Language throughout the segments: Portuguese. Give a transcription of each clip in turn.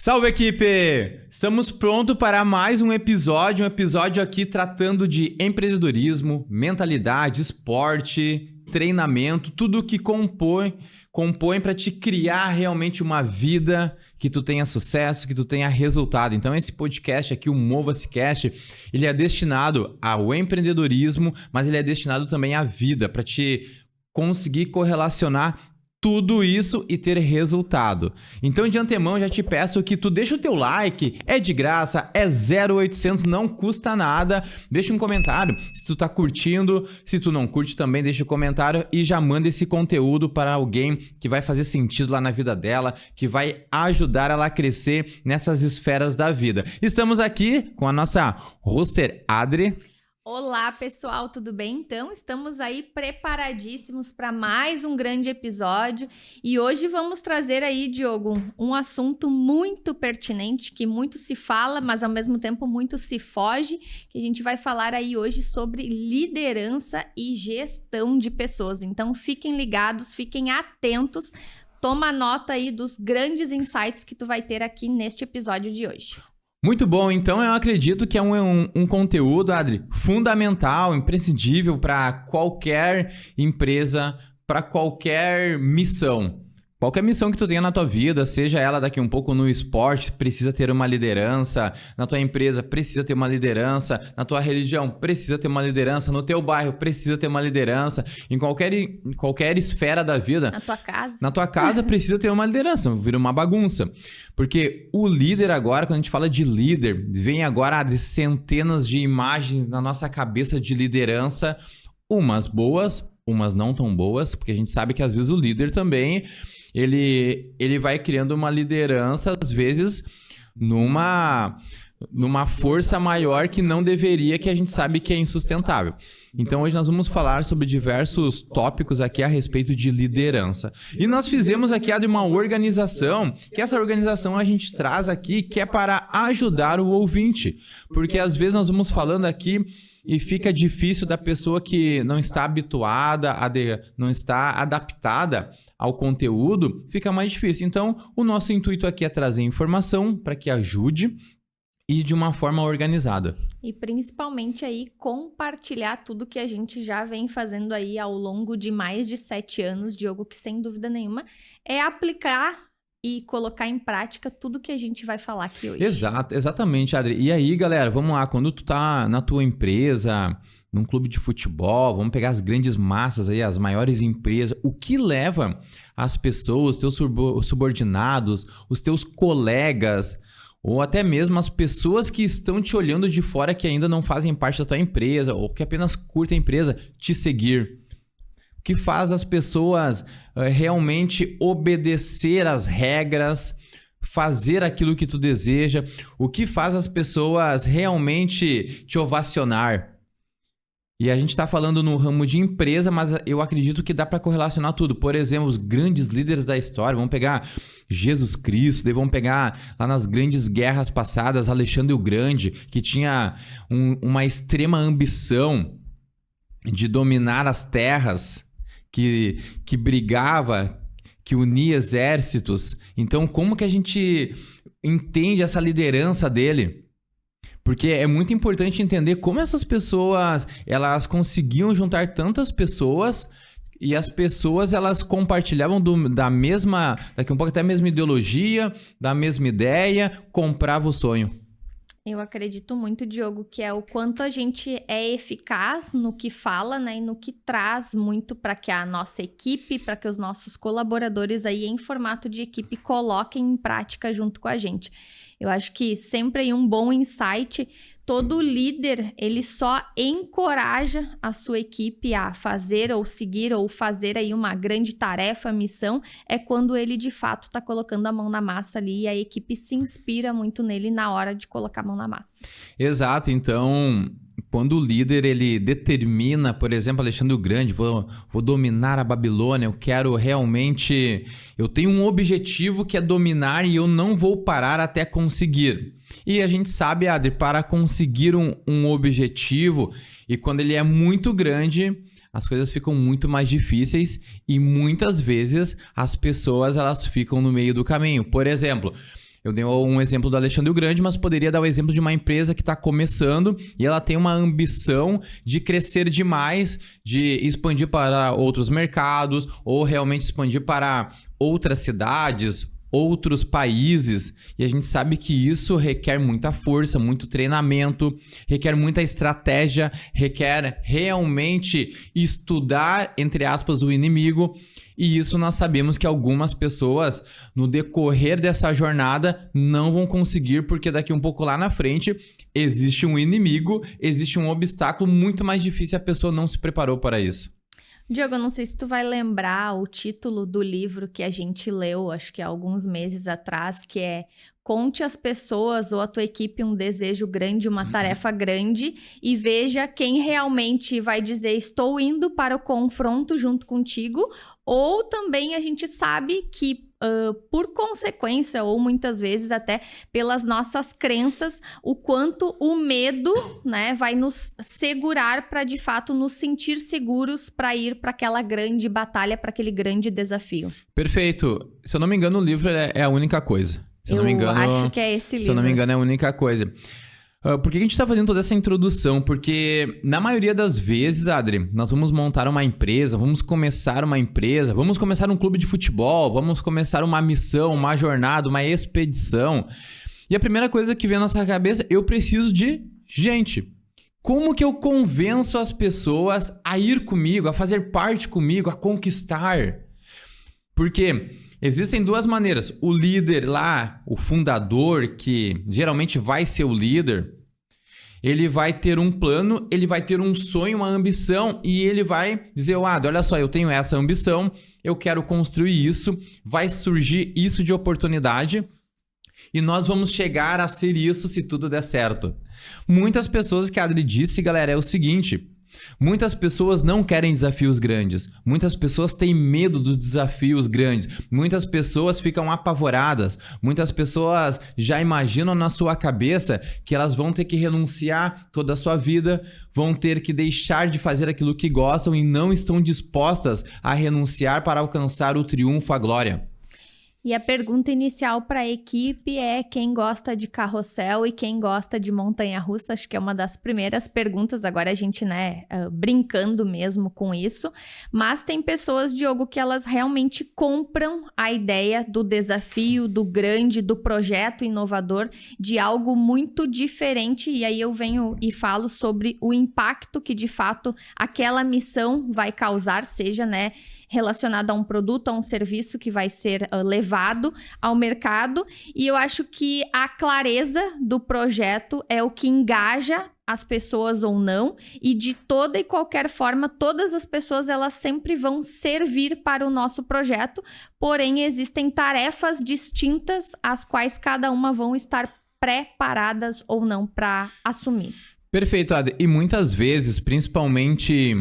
Salve, equipe! Estamos prontos para mais um episódio aqui tratando de empreendedorismo, mentalidade, esporte, treinamento, tudo que compõe para te criar realmente uma vida que tu tenha sucesso, que tu tenha resultado. Então esse podcast aqui, o Mova-se Cast, ele é destinado ao empreendedorismo, mas ele é destinado também à vida, para te conseguir correlacionar tudo isso e ter resultado. Então, de antemão, já te peço que tu deixa o teu like, é de graça, é 0800, não custa nada. Deixa um comentário se tu tá curtindo, se tu não curte também, deixa um comentário e já manda esse conteúdo para alguém que vai fazer sentido lá na vida dela, que vai ajudar ela a crescer nessas esferas da vida. Estamos aqui com a nossa hoster Adri. Olá, pessoal, tudo bem? Então, estamos aí preparadíssimos para mais um grande episódio e hoje vamos trazer aí, Diogo, um assunto muito pertinente, que muito se fala, mas ao mesmo tempo muito se foge, que a gente vai falar aí hoje sobre liderança e gestão de pessoas. Então, fiquem ligados, fiquem atentos, toma nota aí dos grandes insights que tu vai ter aqui neste episódio de hoje. Muito bom, então eu acredito que é um conteúdo, Adri, fundamental, imprescindível para qualquer empresa, para qualquer missão. Qualquer missão que tu tenha na tua vida, seja ela daqui um pouco no esporte, precisa ter uma liderança, na tua empresa precisa ter uma liderança, na tua religião precisa ter uma liderança, no teu bairro precisa ter uma liderança, em qualquer esfera da vida. Na tua casa. Na tua casa precisa ter uma liderança, vira uma bagunça. Porque o líder agora, quando a gente fala de líder, vem agora, Adri, centenas de imagens na nossa cabeça de liderança, umas boas, umas não tão boas, porque a gente sabe que às vezes o líder também... Ele vai criando uma liderança, às vezes, numa força maior que não deveria, que a gente sabe que é insustentável. Então, hoje nós vamos falar sobre diversos tópicos aqui a respeito de liderança. E nós fizemos aqui uma organização, que essa organização a gente traz aqui, que é para ajudar o ouvinte. Porque, às vezes, nós vamos falando aqui... E fica difícil da pessoa que não está habituada, não está adaptada ao conteúdo, fica mais difícil. Então, o nosso intuito aqui é trazer informação para que ajude e de uma forma organizada. E principalmente aí compartilhar tudo que a gente já vem fazendo aí ao longo de mais de 7 anos, Diogo, que sem dúvida nenhuma é aplicar e colocar em prática tudo que a gente vai falar aqui hoje. Exatamente, Adri. E aí, galera, vamos lá. Quando tu tá na tua empresa, num clube de futebol, vamos pegar as grandes massas aí, as maiores empresas. O que leva as pessoas, os teus subordinados, os teus colegas, ou até mesmo as pessoas que estão te olhando de fora, que ainda não fazem parte da tua empresa, ou que apenas curtem a empresa, te seguir? O que faz as pessoas realmente obedecer às regras, fazer aquilo que tu deseja? O que faz as pessoas realmente te ovacionar? E a gente está falando no ramo de empresa, mas eu acredito que dá para correlacionar tudo. Por exemplo, os grandes líderes da história, vamos pegar Jesus Cristo, daí vamos pegar lá nas grandes guerras passadas, Alexandre o Grande, que tinha uma extrema ambição de dominar as terras, que brigava, que unia exércitos. Então, como que a gente entende essa liderança dele? Porque é muito importante entender como essas pessoas, elas conseguiam juntar tantas pessoas e as pessoas, elas compartilhavam da mesma, daqui um pouco até a mesma ideologia, da mesma ideia, comprava o sonho. Eu acredito muito, Diogo, que é o quanto a gente é eficaz no que fala, né, e no que traz muito para que a nossa equipe, para que os nossos colaboradores aí em formato de equipe coloquem em prática junto com a gente. Eu acho que sempre aí um bom insight, todo líder, ele só encoraja a sua equipe a fazer ou seguir ou fazer aí uma grande tarefa, missão, é quando ele de fato está colocando a mão na massa ali e a equipe se inspira muito nele na hora de colocar a mão na massa. Exato, então... Quando o líder, ele determina, por exemplo, Alexandre o Grande, vou dominar a Babilônia, eu quero realmente... Eu tenho um objetivo que é dominar e eu não vou parar até conseguir. E a gente sabe, Adri, para conseguir um objetivo, e quando ele é muito grande, as coisas ficam muito mais difíceis e muitas vezes as pessoas, elas ficam no meio do caminho. Por exemplo... Eu dei um exemplo do Alexandre o Grande, mas poderia dar o exemplo de uma empresa que está começando e ela tem uma ambição de crescer demais, de expandir para outros mercados ou realmente expandir para outras cidades, outros países. E a gente sabe que isso requer muita força, muito treinamento, requer muita estratégia, requer realmente estudar, entre aspas, o inimigo. E isso nós sabemos que algumas pessoas, no decorrer dessa jornada, não vão conseguir, porque daqui um pouco lá na frente existe um inimigo, existe um obstáculo muito mais difícil e a pessoa não se preparou para isso. Diogo, eu não sei se tu vai lembrar o título do livro que a gente leu, acho que há alguns meses atrás, que é Conte às pessoas ou à tua equipe um desejo grande, uma tarefa grande e veja quem realmente vai dizer estou indo para o confronto junto contigo, ou também a gente sabe que por consequência, ou muitas vezes até pelas nossas crenças, o quanto o medo, né, vai nos segurar para de fato nos sentir seguros para ir para aquela grande batalha, para aquele grande desafio. Perfeito. Se eu não me engano, o livro é a única coisa. Se eu não me engano, acho que é esse livro. Se eu não me engano, é a única coisa. Por que a gente está fazendo toda essa introdução? Porque na maioria das vezes, Adri, nós vamos montar uma empresa, vamos começar uma empresa, vamos começar um clube de futebol, vamos começar uma missão, uma jornada, uma expedição. E a primeira coisa que vem na nossa cabeça, eu preciso de gente. Como que eu convenço as pessoas a ir comigo, a fazer parte comigo, a conquistar? Porque existem duas maneiras. O líder lá, o fundador, que geralmente vai ser o líder, ele vai ter um plano, ele vai ter um sonho, uma ambição e ele vai dizer, olha só, eu tenho essa ambição, eu quero construir isso, vai surgir isso de oportunidade e nós vamos chegar a ser isso se tudo der certo. Muitas pessoas, que a Adri disse, galera, é o seguinte... Muitas pessoas não querem desafios grandes. Muitas pessoas têm medo dos desafios grandes. Muitas pessoas ficam apavoradas. Muitas pessoas já imaginam na sua cabeça que elas vão ter que renunciar toda a sua vida, vão ter que deixar de fazer aquilo que gostam e não estão dispostas a renunciar para alcançar o triunfo, a glória. E a pergunta inicial para a equipe é quem gosta de carrossel e quem gosta de montanha-russa. Acho que é uma das primeiras perguntas. Agora a gente, brincando mesmo com isso. Mas tem pessoas, Diogo, que elas realmente compram a ideia do desafio, do grande, do projeto inovador, de algo muito diferente. E aí eu venho e falo sobre o impacto que, de fato, aquela missão vai causar, seja, relacionado a um produto, a um serviço que vai ser levado ao mercado. E eu acho que a clareza do projeto é o que engaja as pessoas ou não, e de toda e qualquer forma, todas as pessoas elas sempre vão servir para o nosso projeto, porém existem tarefas distintas as quais cada uma vão estar preparadas ou não para assumir. Perfeito, Adri. E muitas vezes, principalmente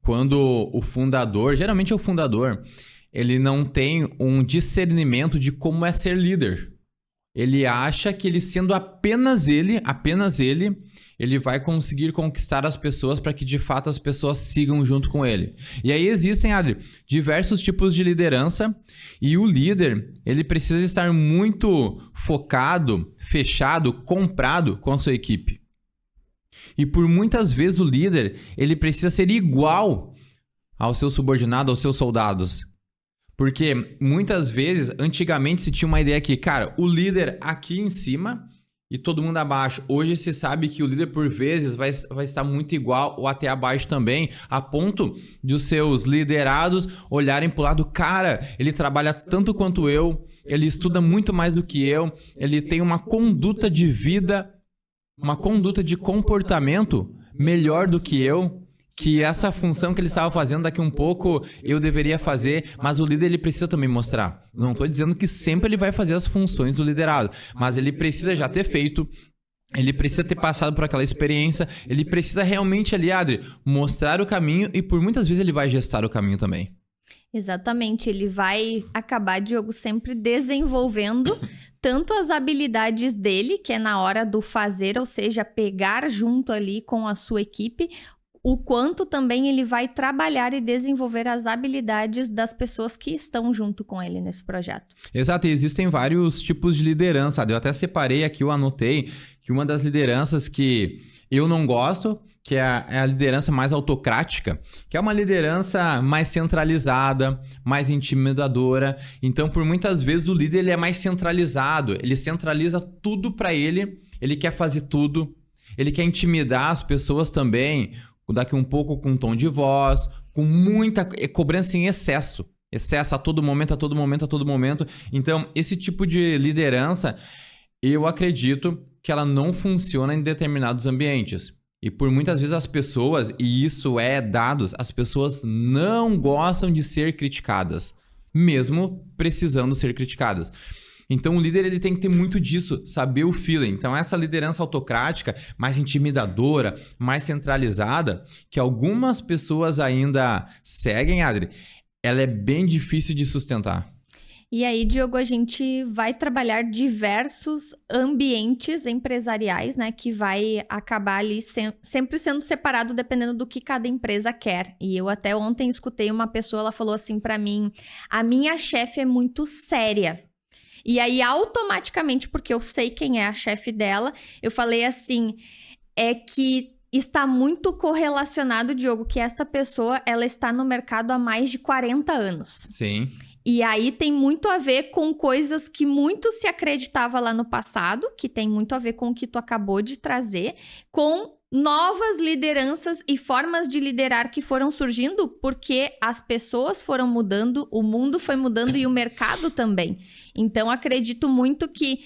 quando o fundador, geralmente é o fundador, ele não tem um discernimento de como é ser líder. Ele acha que ele sendo apenas ele vai conseguir conquistar as pessoas para que de fato as pessoas sigam junto com ele. E aí existem, Adri, diversos tipos de liderança e o líder, ele precisa estar muito focado, fechado, comprado com a sua equipe. E por muitas vezes o líder, ele precisa ser igual ao seu subordinado, aos seus soldados. Porque muitas vezes, antigamente se tinha uma ideia que, cara, o líder aqui em cima e todo mundo abaixo. Hoje se sabe que o líder por vezes vai estar muito igual ou até abaixo também, a ponto de os seus liderados olharem para o lado, cara, ele trabalha tanto quanto eu, ele estuda muito mais do que eu, ele tem uma conduta de vida, uma conduta de comportamento melhor do que eu, que essa função que ele estava fazendo daqui um pouco eu deveria fazer, mas o líder ele precisa também mostrar. Não estou dizendo que sempre ele vai fazer as funções do liderado, mas ele precisa já ter feito, ele precisa ter passado por aquela experiência, ele precisa realmente ali, Adri, mostrar o caminho e por muitas vezes ele vai gestar o caminho também. Exatamente, ele vai acabar, Diogo, sempre desenvolvendo tanto as habilidades dele, que é na hora do fazer, ou seja, pegar junto ali com a sua equipe, o quanto também ele vai trabalhar e desenvolver as habilidades das pessoas que estão junto com ele nesse projeto. Exato, e existem vários tipos de liderança. Eu até separei aqui, eu anotei que uma das lideranças que eu não gosto, que é a liderança mais autocrática, que é uma liderança mais centralizada, mais intimidadora. Então, por muitas vezes, o líder ele é mais centralizado, ele centraliza tudo para ele quer fazer tudo, ele quer intimidar as pessoas também, daqui um pouco com um tom de voz, com muita cobrança em excesso. Excesso a todo momento, a todo momento, a todo momento. Então, esse tipo de liderança, eu acredito que ela não funciona em determinados ambientes. E por muitas vezes as pessoas, e isso é dados, as pessoas não gostam de ser criticadas, mesmo precisando ser criticadas. Então o líder ele tem que ter muito disso, saber o feeling. Então essa liderança autocrática, mais intimidadora, mais centralizada, que algumas pessoas ainda seguem, Adri, ela é bem difícil de sustentar. E aí, Diogo, a gente vai trabalhar diversos ambientes empresariais, né? Que vai acabar ali sempre sendo separado dependendo do que cada empresa quer. E eu até ontem escutei uma pessoa, ela falou assim pra mim, a minha chefe é muito séria. E aí, automaticamente, porque eu sei quem é a chefe dela, eu falei assim, é que está muito correlacionado, Diogo, que esta pessoa, ela está no mercado há mais de 40 anos. Sim. E aí tem muito a ver com coisas que muito se acreditava lá no passado, que tem muito a ver com o que tu acabou de trazer, com novas lideranças e formas de liderar que foram surgindo porque as pessoas foram mudando, o mundo foi mudando e o mercado também. Então, acredito muito que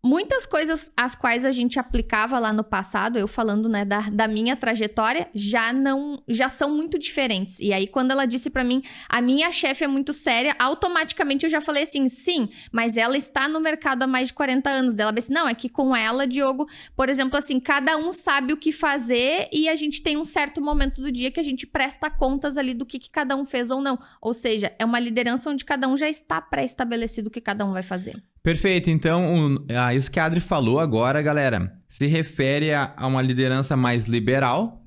muitas coisas as quais a gente aplicava lá no passado, eu falando, né, da minha trajetória, já são muito diferentes. E aí, quando ela disse pra mim, a minha chefe é muito séria, automaticamente eu já falei assim, sim, mas ela está no mercado há mais de 40 anos. Ela disse, não, é que com ela, Diogo, por exemplo, assim, cada um sabe o que fazer e a gente tem um certo momento do dia que a gente presta contas ali do que cada um fez ou não. Ou seja, é uma liderança onde cada um já está pré-estabelecido o que cada um vai fazer. Perfeito, então isso que a Adri falou agora, galera, se refere a uma liderança mais liberal,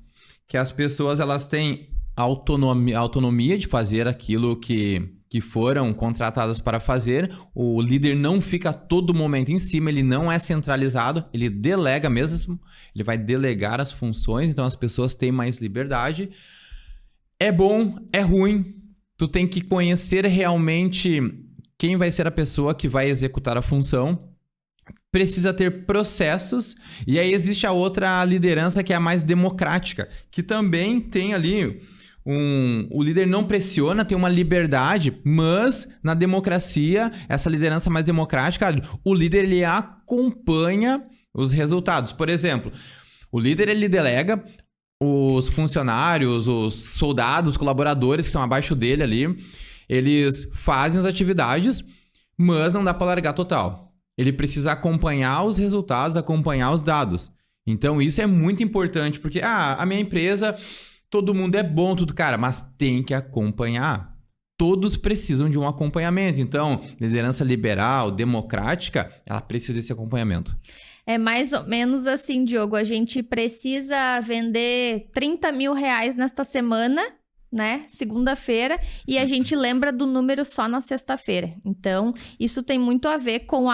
que as pessoas elas têm autonomia de fazer aquilo que foram contratadas para fazer, o líder não fica a todo momento em cima, ele não é centralizado, ele delega mesmo, ele vai delegar as funções, então as pessoas têm mais liberdade. É bom, é ruim, tu tem que conhecer realmente quem vai ser a pessoa que vai executar a função, precisa ter processos, e aí existe a outra liderança que é a mais democrática, que também tem ali o líder não pressiona, tem uma liberdade, mas na democracia, essa liderança mais democrática, o líder ele acompanha os resultados. Por exemplo, o líder ele delega os funcionários, os soldados, colaboradores que estão abaixo dele ali, eles fazem as atividades, mas não dá para largar total. Ele precisa acompanhar os resultados, acompanhar os dados. Então, isso é muito importante, porque a minha empresa, todo mundo é bom, tudo, cara, mas tem que acompanhar. Todos precisam de um acompanhamento. Então, liderança liberal, democrática, ela precisa desse acompanhamento. É mais ou menos assim, Diogo, a gente precisa vender 30 mil reais nesta semana, né, segunda-feira, e a gente lembra do número só na sexta-feira. Então, isso tem muito a ver com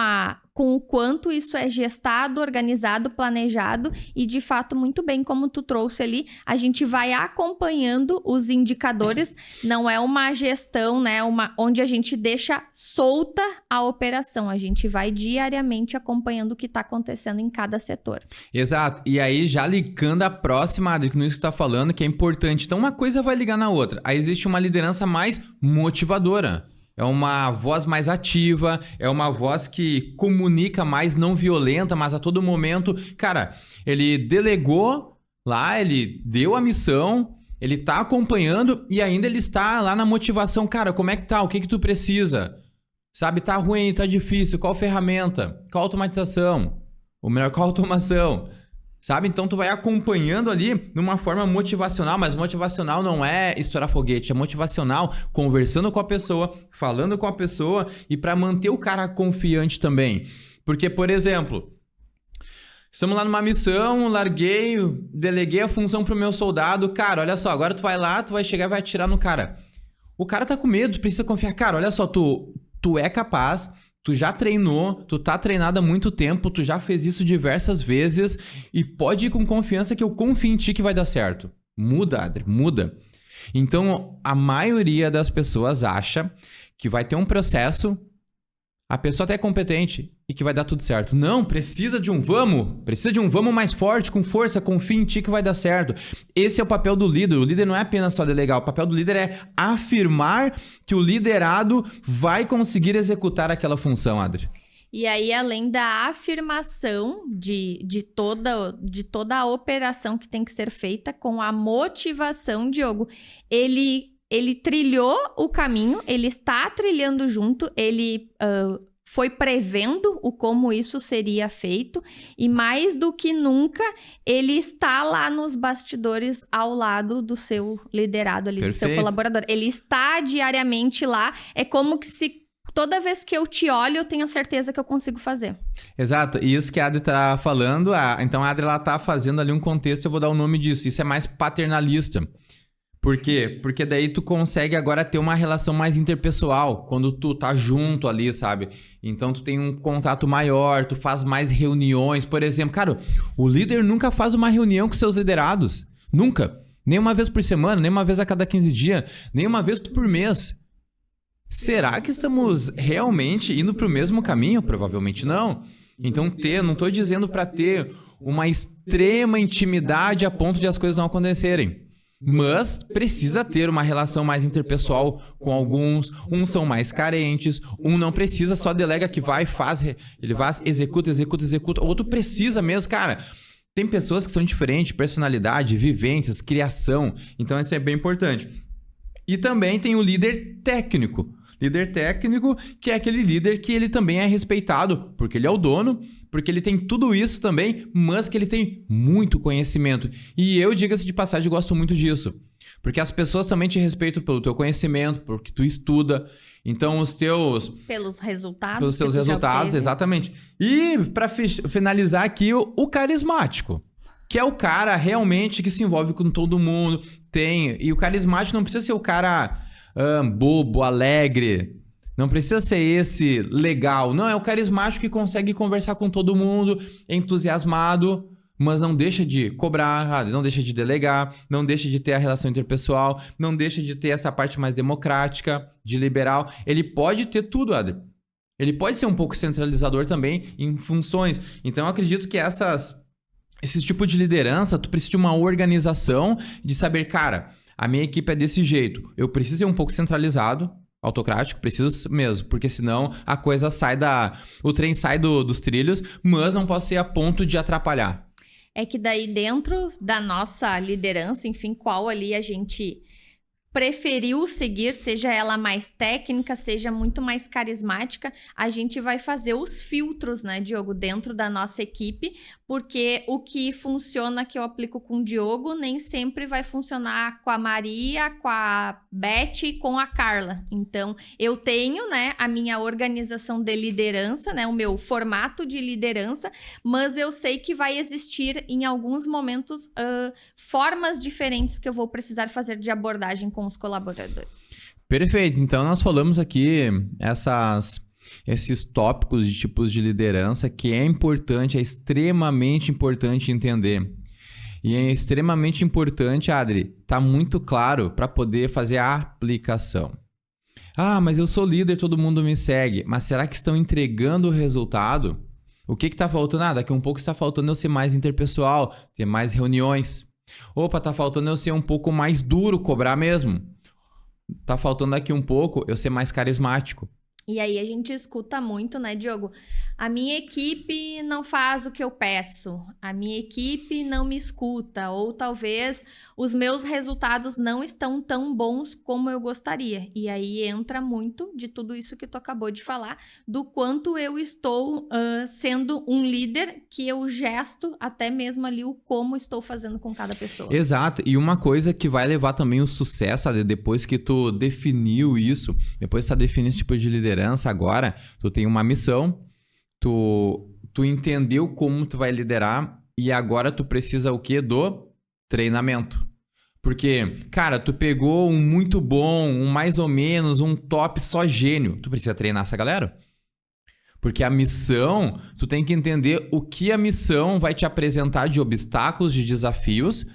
o quanto isso é gestado, organizado, planejado e, de fato, muito bem como tu trouxe ali, a gente vai acompanhando os indicadores, não é uma gestão, né, onde a gente deixa solta a operação, a gente vai diariamente acompanhando o que está acontecendo em cada setor. Exato, e aí já ligando a próxima, Adri, que isso que tu tá falando, que é importante, então uma coisa vai ligar na outra, aí existe uma liderança mais motivadora. É uma voz mais ativa, é uma voz que comunica mais, não violenta, mas a todo momento... Cara, ele delegou lá, ele deu a missão, ele tá acompanhando e ainda ele está lá na motivação. Cara, como é que tá? O que tu precisa? Sabe, tá ruim, tá difícil, qual ferramenta? Qual automatização? Ou melhor, qual automação? Sabe? Então, tu vai acompanhando ali de uma forma motivacional, mas motivacional não é estourar foguete, é motivacional conversando com a pessoa, falando com a pessoa e para manter o cara confiante também. Porque, por exemplo, Estamos lá numa missão, larguei, deleguei a função pro meu soldado. Cara, olha só, agora tu vai lá, tu vai chegar e vai atirar no cara. O cara tá com medo, tu precisa confiar. Cara, olha só, tu é capaz, tu já treinou, tu tá treinado há muito tempo, tu já fez isso diversas vezes e pode ir com confiança que eu confio em ti que vai dar certo. Muda, Adri, muda. Então, a maioria das pessoas acha que vai ter um processo, a pessoa até é competente e que vai dar tudo certo. Não, precisa de um vamos mais forte, com força, confia em ti que vai dar certo. Esse é o papel do líder. O líder não é apenas só delegar, o papel do líder é afirmar que o liderado vai conseguir executar aquela função, Adri. E aí, além da afirmação de toda a operação que tem que ser feita com a motivação, Diogo, ele trilhou o caminho, ele está trilhando junto, ele foi prevendo como isso seria feito e mais do que nunca, ele está lá nos bastidores ao lado do seu liderado ali, Perfeito. do seu colaborador. Ele está diariamente lá, é como que se toda vez que eu te olho, eu tenho a certeza que eu consigo fazer. Exato, e isso que a Adri tá falando, então a Adri ela tá fazendo ali um contexto, eu vou dar o nome disso, isso é mais paternalista. Por quê? Porque daí tu consegue agora ter uma relação mais interpessoal, quando tu tá junto ali, sabe? Então tu tem um contato maior, tu faz mais reuniões, por exemplo. Cara, o líder nunca faz uma reunião com seus liderados. Nunca. Nem uma vez por semana, nem uma vez a cada 15 dias, nem uma vez por mês. Será que estamos realmente indo pro mesmo caminho? Provavelmente não. Então não tô dizendo para ter uma extrema intimidade a ponto de as coisas não acontecerem. Mas precisa ter uma relação mais interpessoal com alguns. Uns são mais carentes, um não precisa, só delega que vai, faz, ele vai, executa. O outro precisa mesmo, cara. Tem pessoas que são diferentes, personalidade, vivências, criação. Então isso é bem importante. E também tem o líder técnico. Líder técnico, que é aquele líder que ele também é respeitado, porque ele é o dono, porque ele tem tudo isso também, mas que ele tem muito conhecimento. E eu, diga-se de passagem, gosto muito disso. Porque as pessoas também te respeitam pelo teu conhecimento, porque tu estuda. Então, pelos resultados. Pelos teus resultados, exatamente. E, para finalizar aqui, o carismático. Que é o cara realmente que se envolve com todo mundo. E o carismático não precisa ser o cara bobo, alegre. Não precisa ser esse legal. Não, é o carismático que consegue conversar com todo mundo, entusiasmado, mas não deixa de cobrar, não deixa de delegar, não deixa de ter a relação interpessoal, não deixa de ter essa parte mais democrática, de liberal. Ele pode ter tudo, Adri. Ele pode ser um pouco centralizador também em funções. Então, eu acredito que esse tipo de liderança, tu precisa de uma organização, de saber, cara, a minha equipe é desse jeito. Eu preciso ser um pouco centralizado, autocrático, preciso mesmo, porque senão a coisa o trem sai dos trilhos, mas não posso ser a ponto de atrapalhar. É que daí dentro da nossa liderança, enfim, qual ali a gente preferiu seguir, seja ela mais técnica, seja muito mais carismática, a gente vai fazer os filtros, né, Diogo, dentro da nossa equipe, porque o que funciona que eu aplico com o Diogo nem sempre vai funcionar com a Maria, com a Beth e com a Carla. Então, eu tenho, né, a minha organização de liderança, né, o meu formato de liderança, mas eu sei que vai existir em alguns momentos formas diferentes que eu vou precisar fazer de abordagem com os colaboradores. Perfeito. Então, nós falamos aqui esses tópicos de tipos de liderança que é importante, é extremamente importante entender. E é extremamente importante, Adri, tá muito claro para poder fazer a aplicação. Ah, mas eu sou líder, todo mundo me segue. Mas será que estão entregando o resultado? O que tá faltando? Daqui a um pouco está faltando eu ser mais interpessoal, ter mais reuniões. Opa, tá faltando eu ser um pouco mais duro, cobrar mesmo. Tá faltando daqui um pouco eu ser mais carismático. E aí a gente escuta muito, né, Diogo? A minha equipe não faz o que eu peço, a minha equipe não me escuta, ou talvez os meus resultados não estão tão bons como eu gostaria. E aí entra muito de tudo isso que tu acabou de falar, do quanto eu estou sendo um líder, que eu gesto até mesmo ali o como estou fazendo com cada pessoa. Exato, e uma coisa que vai levar também o sucesso, depois que tu definiu isso, depois que tu definiu esse tipo de liderança, agora tu tem uma missão, tu tu entendeu como tu vai liderar e agora tu precisa o quê? Do treinamento. Porque, cara, tu pegou um muito bom, um mais ou menos, um top só gênio. Tu precisa treinar essa galera. Porque a missão, tu tem que entender o que a missão vai te apresentar de obstáculos, de desafios,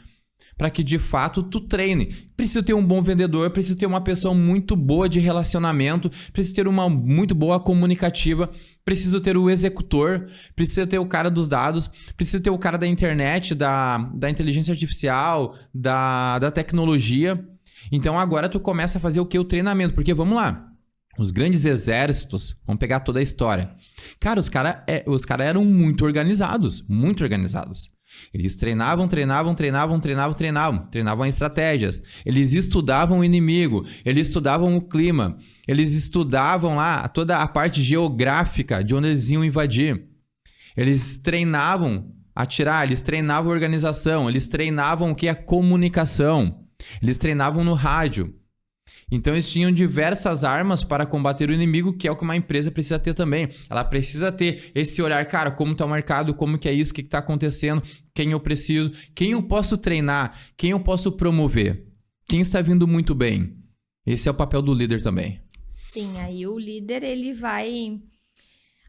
para que de fato tu treine. Precisa ter um bom vendedor, precisa ter uma pessoa muito boa de relacionamento, precisa ter uma muito boa comunicativa, precisa ter o executor, precisa ter o cara dos dados, precisa ter o cara da internet, da inteligência artificial, da tecnologia. Então agora tu começa a fazer o que? O treinamento. Porque vamos lá, os grandes exércitos, vamos pegar toda a história. Cara, os cara eram muito organizados, muito organizados. Eles treinavam estratégias. Eles estudavam o inimigo, eles estudavam o clima, eles estudavam lá toda a parte geográfica de onde eles iam invadir. Eles treinavam atirar, eles treinavam a organização, eles treinavam o que? A comunicação. Eles treinavam no rádio. Então eles tinham diversas armas para combater o inimigo, que é o que uma empresa precisa ter também. Ela precisa ter esse olhar, cara, como está o mercado, como que é isso, o que está acontecendo, quem eu preciso, quem eu posso treinar, quem eu posso promover, quem está vindo muito bem. Esse é o papel do líder também. Sim, aí o líder ele vai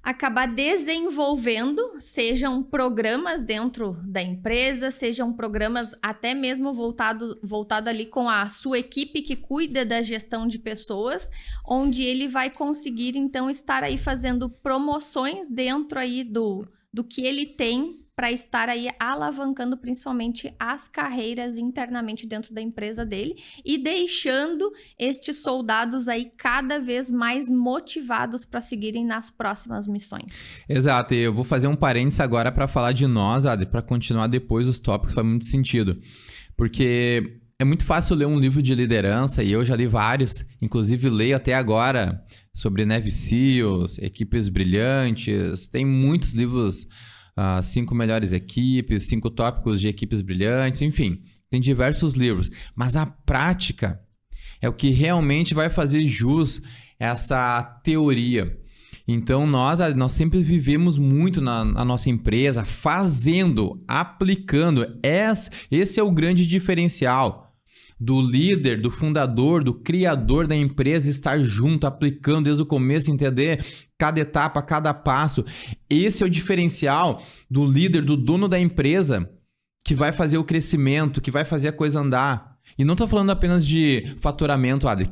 acabar desenvolvendo, sejam programas dentro da empresa, sejam programas até mesmo voltado ali com a sua equipe que cuida da gestão de pessoas, onde ele vai conseguir então estar aí fazendo promoções dentro aí do que ele tem para estar aí alavancando principalmente as carreiras internamente dentro da empresa dele e deixando estes soldados aí cada vez mais motivados para seguirem nas próximas missões. Exato, e eu vou fazer um parênteses agora para falar de nós, Adri, para continuar depois os tópicos, faz muito sentido. Porque é muito fácil ler um livro de liderança, e eu já li vários, inclusive leio até agora sobre Navy Seals, equipes brilhantes, tem muitos livros... 5 melhores equipes, 5 tópicos de equipes brilhantes, enfim, tem diversos livros. Mas a prática é o que realmente vai fazer jus essa teoria. Então, nós sempre vivemos muito na nossa empresa, fazendo, aplicando. Esse é o grande diferencial do líder, do fundador, do criador da empresa, estar junto, aplicando desde o começo, entender cada etapa, cada passo. Esse é o diferencial do líder, do dono da empresa, que vai fazer o crescimento, que vai fazer a coisa andar. E não estou falando apenas de faturamento, Adri,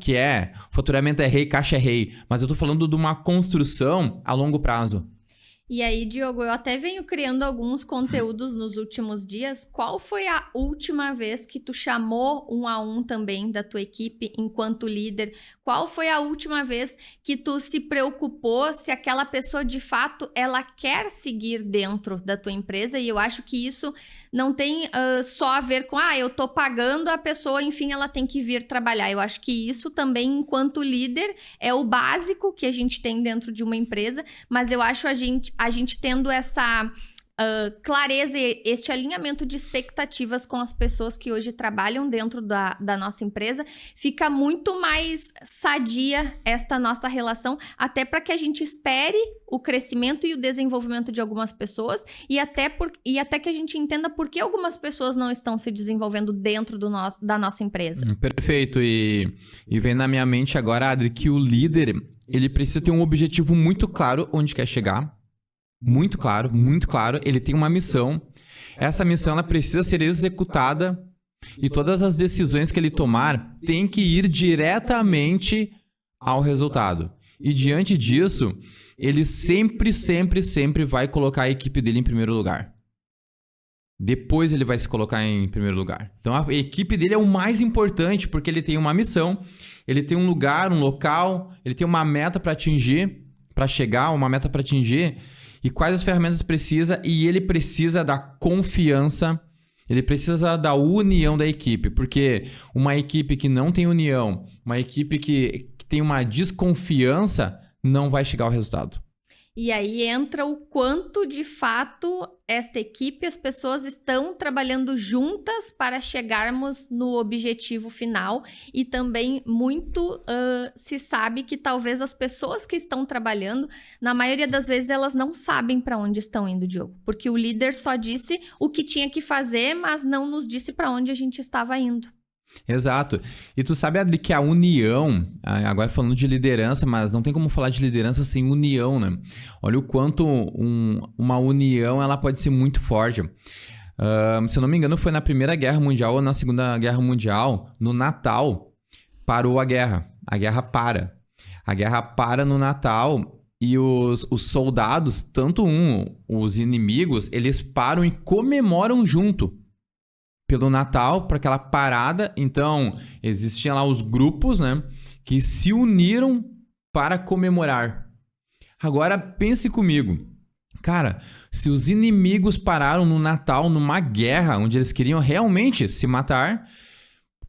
faturamento é rei, caixa é rei, mas eu estou falando de uma construção a longo prazo. E aí, Diogo, eu até venho criando alguns conteúdos nos últimos dias. Qual foi a última vez que tu chamou 1 a 1 também da tua equipe enquanto líder? Qual foi a última vez que tu se preocupou se aquela pessoa, de fato, ela quer seguir dentro da tua empresa? E eu acho que isso não tem só a ver com, eu tô pagando a pessoa, enfim, ela tem que vir trabalhar. Eu acho que isso também, enquanto líder, é o básico que a gente tem dentro de uma empresa, mas eu acho a gente tendo essa clareza e este alinhamento de expectativas com as pessoas que hoje trabalham dentro da nossa empresa, fica muito mais sadia esta nossa relação, até para que a gente espere o crescimento e o desenvolvimento de algumas pessoas e até que a gente entenda por que algumas pessoas não estão se desenvolvendo dentro da nossa empresa. Perfeito. E vem na minha mente agora, Adri, que o líder ele precisa ter um objetivo muito claro onde quer chegar. Muito claro, ele tem uma missão. Essa missão ela precisa ser executada e todas as decisões que ele tomar têm que ir diretamente ao resultado. E diante disso, ele sempre vai colocar a equipe dele em primeiro lugar. Depois ele vai se colocar em primeiro lugar. Então a equipe dele é o mais importante porque ele tem uma missão, ele tem um lugar, um local, ele tem uma meta para atingir, para chegar, uma meta para atingir. E quais as ferramentas precisa, e ele precisa da confiança, ele precisa da união da equipe, porque uma equipe que não tem união, uma equipe que tem uma desconfiança, não vai chegar ao resultado. E aí entra o quanto, de fato, esta equipe, as pessoas estão trabalhando juntas para chegarmos no objetivo final. E também muito se sabe que talvez as pessoas que estão trabalhando, na maioria das vezes, elas não sabem para onde estão indo, Diogo. Porque o líder só disse o que tinha que fazer, mas não nos disse para onde a gente estava indo. Exato. E tu sabe, Adri, que a união, agora falando de liderança, mas não tem como falar de liderança sem união, né? Olha o quanto uma união ela pode ser muito forte. Se eu não me engano, foi na Primeira Guerra Mundial ou na Segunda Guerra Mundial, no Natal, parou a guerra. A guerra para. A guerra para no Natal e os soldados, tanto os inimigos, eles param e comemoram junto. Pelo Natal, para aquela parada. Então, existiam lá os grupos, né? Que se uniram para comemorar. Agora, pense comigo. Cara, se os inimigos pararam no Natal, numa guerra, onde eles queriam realmente se matar,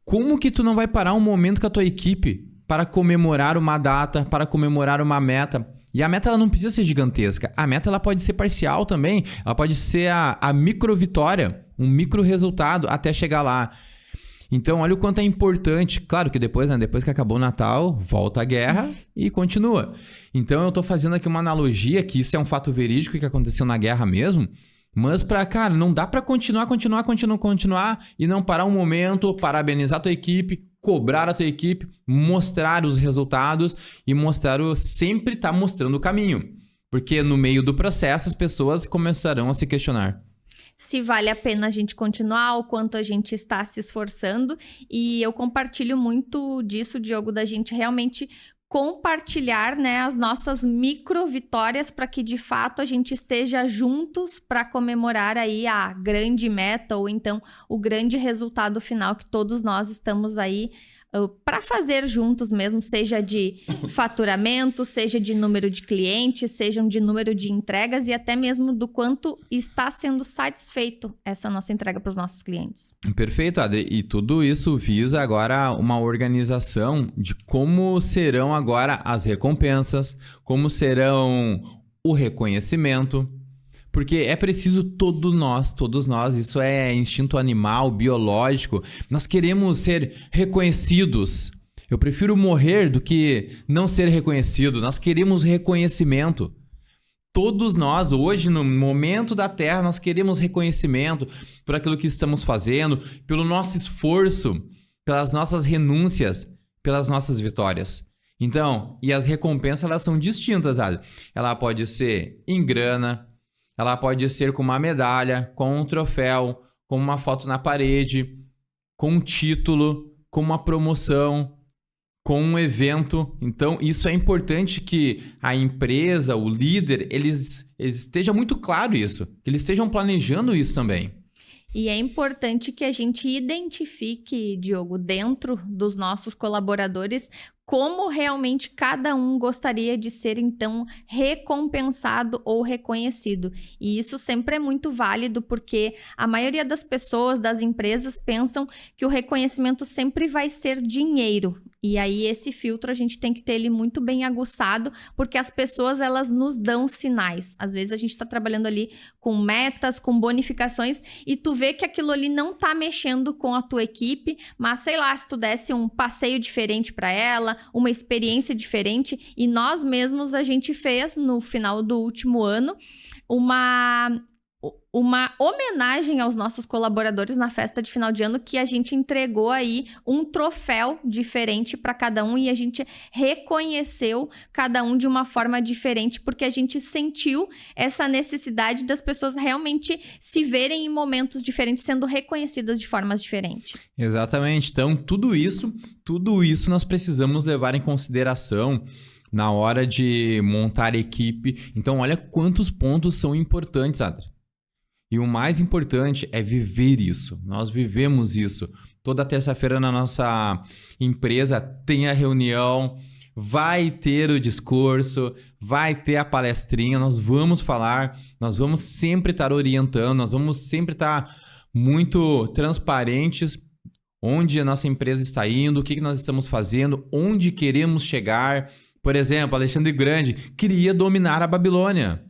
como que tu não vai parar um momento com a tua equipe para comemorar uma data, para comemorar uma meta? E a meta ela não precisa ser gigantesca. A meta ela pode ser parcial também. Ela pode ser a micro vitória, um micro resultado até chegar lá. Então, olha o quanto é importante. Claro que depois, né? Depois que acabou o Natal, volta a guerra e continua. Então, eu estou fazendo aqui uma analogia, que isso é um fato verídico que aconteceu na guerra mesmo. Mas cara, não dá para continuar e não parar um momento, parabenizar a tua equipe, cobrar a tua equipe, mostrar os resultados e sempre tá mostrando o caminho. Porque no meio do processo as pessoas começarão a se questionar. Se vale a pena a gente continuar, o quanto a gente está se esforçando. E eu compartilho muito disso, Diogo, da gente realmente compartilhar, né, as nossas micro vitórias para que de fato a gente esteja juntos para comemorar aí a grande meta ou então o grande resultado final que todos nós estamos aí para fazer juntos mesmo, seja de faturamento, seja de número de clientes, seja de número de entregas e até mesmo do quanto está sendo satisfeito essa nossa entrega para os nossos clientes. Perfeito, Adri. E tudo isso visa agora uma organização de como serão agora as recompensas, como serão o reconhecimento. Porque é preciso todos nós, isso é instinto animal, biológico. Nós queremos ser reconhecidos. Eu prefiro morrer do que não ser reconhecido. Nós queremos reconhecimento. Todos nós, hoje, no momento da Terra, nós queremos reconhecimento por aquilo que estamos fazendo, pelo nosso esforço, pelas nossas renúncias, pelas nossas vitórias. Então, e as recompensas, elas são distintas, Adri. Ela pode ser em grana, ela pode ser com uma medalha, com um troféu, com uma foto na parede, com um título, com uma promoção, com um evento. Então, isso é importante que a empresa, o líder, eles esteja muito claro isso, que eles estejam planejando isso também. E é importante que a gente identifique, Diogo, dentro dos nossos colaboradores, como realmente cada um gostaria de ser, então, recompensado ou reconhecido. E isso sempre é muito válido, porque a maioria das pessoas, das empresas, pensam que o reconhecimento sempre vai ser dinheiro. E aí, esse filtro, a gente tem que ter ele muito bem aguçado, porque as pessoas, elas nos dão sinais. Às vezes, a gente está trabalhando ali com metas, com bonificações, e tu vê que aquilo ali não tá mexendo com a tua equipe, mas, sei lá, se tu desse um passeio diferente para ela, uma experiência diferente, e nós mesmos, a gente fez, no final do último ano, uma homenagem aos nossos colaboradores na festa de final de ano, que a gente entregou aí um troféu diferente para cada um e a gente reconheceu cada um de uma forma diferente, porque a gente sentiu essa necessidade das pessoas realmente se verem em momentos diferentes, sendo reconhecidas de formas diferentes. Exatamente. Então, tudo isso nós precisamos levar em consideração na hora de montar equipe. Então, olha quantos pontos são importantes, Adri. E o mais importante é viver isso. Nós vivemos isso. Toda terça-feira na nossa empresa tem a reunião, vai ter o discurso, vai ter a palestrinha, nós vamos falar, nós vamos sempre estar orientando, nós vamos sempre estar muito transparentes onde a nossa empresa está indo, o que nós estamos fazendo, onde queremos chegar, Por exemplo, Alexandre Grande queria dominar a Babilônia.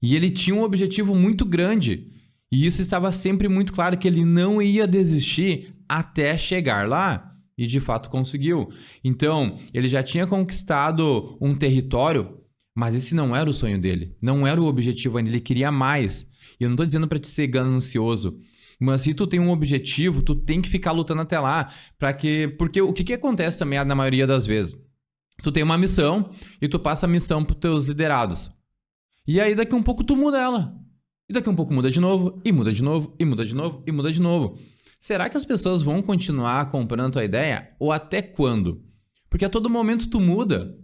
E ele tinha um objetivo muito grande. E isso estava sempre muito claro, que ele não ia desistir até chegar lá. E de fato conseguiu. Então, ele já tinha conquistado um território, mas esse não era o sonho dele. Não era o objetivo ainda, ele queria mais. E eu não estou dizendo para te ser ganancioso. Mas se tu tem um objetivo, tu tem que ficar lutando até lá. Porque o que acontece também na maioria das vezes? Tu tem uma missão e tu passa a missão para os teus liderados. E aí daqui um pouco tu muda ela. E daqui um pouco muda de novo, e muda de novo, e muda de novo, e muda de novo. Será que as pessoas vão continuar comprando tua ideia? Ou até quando? Porque a todo momento tu muda.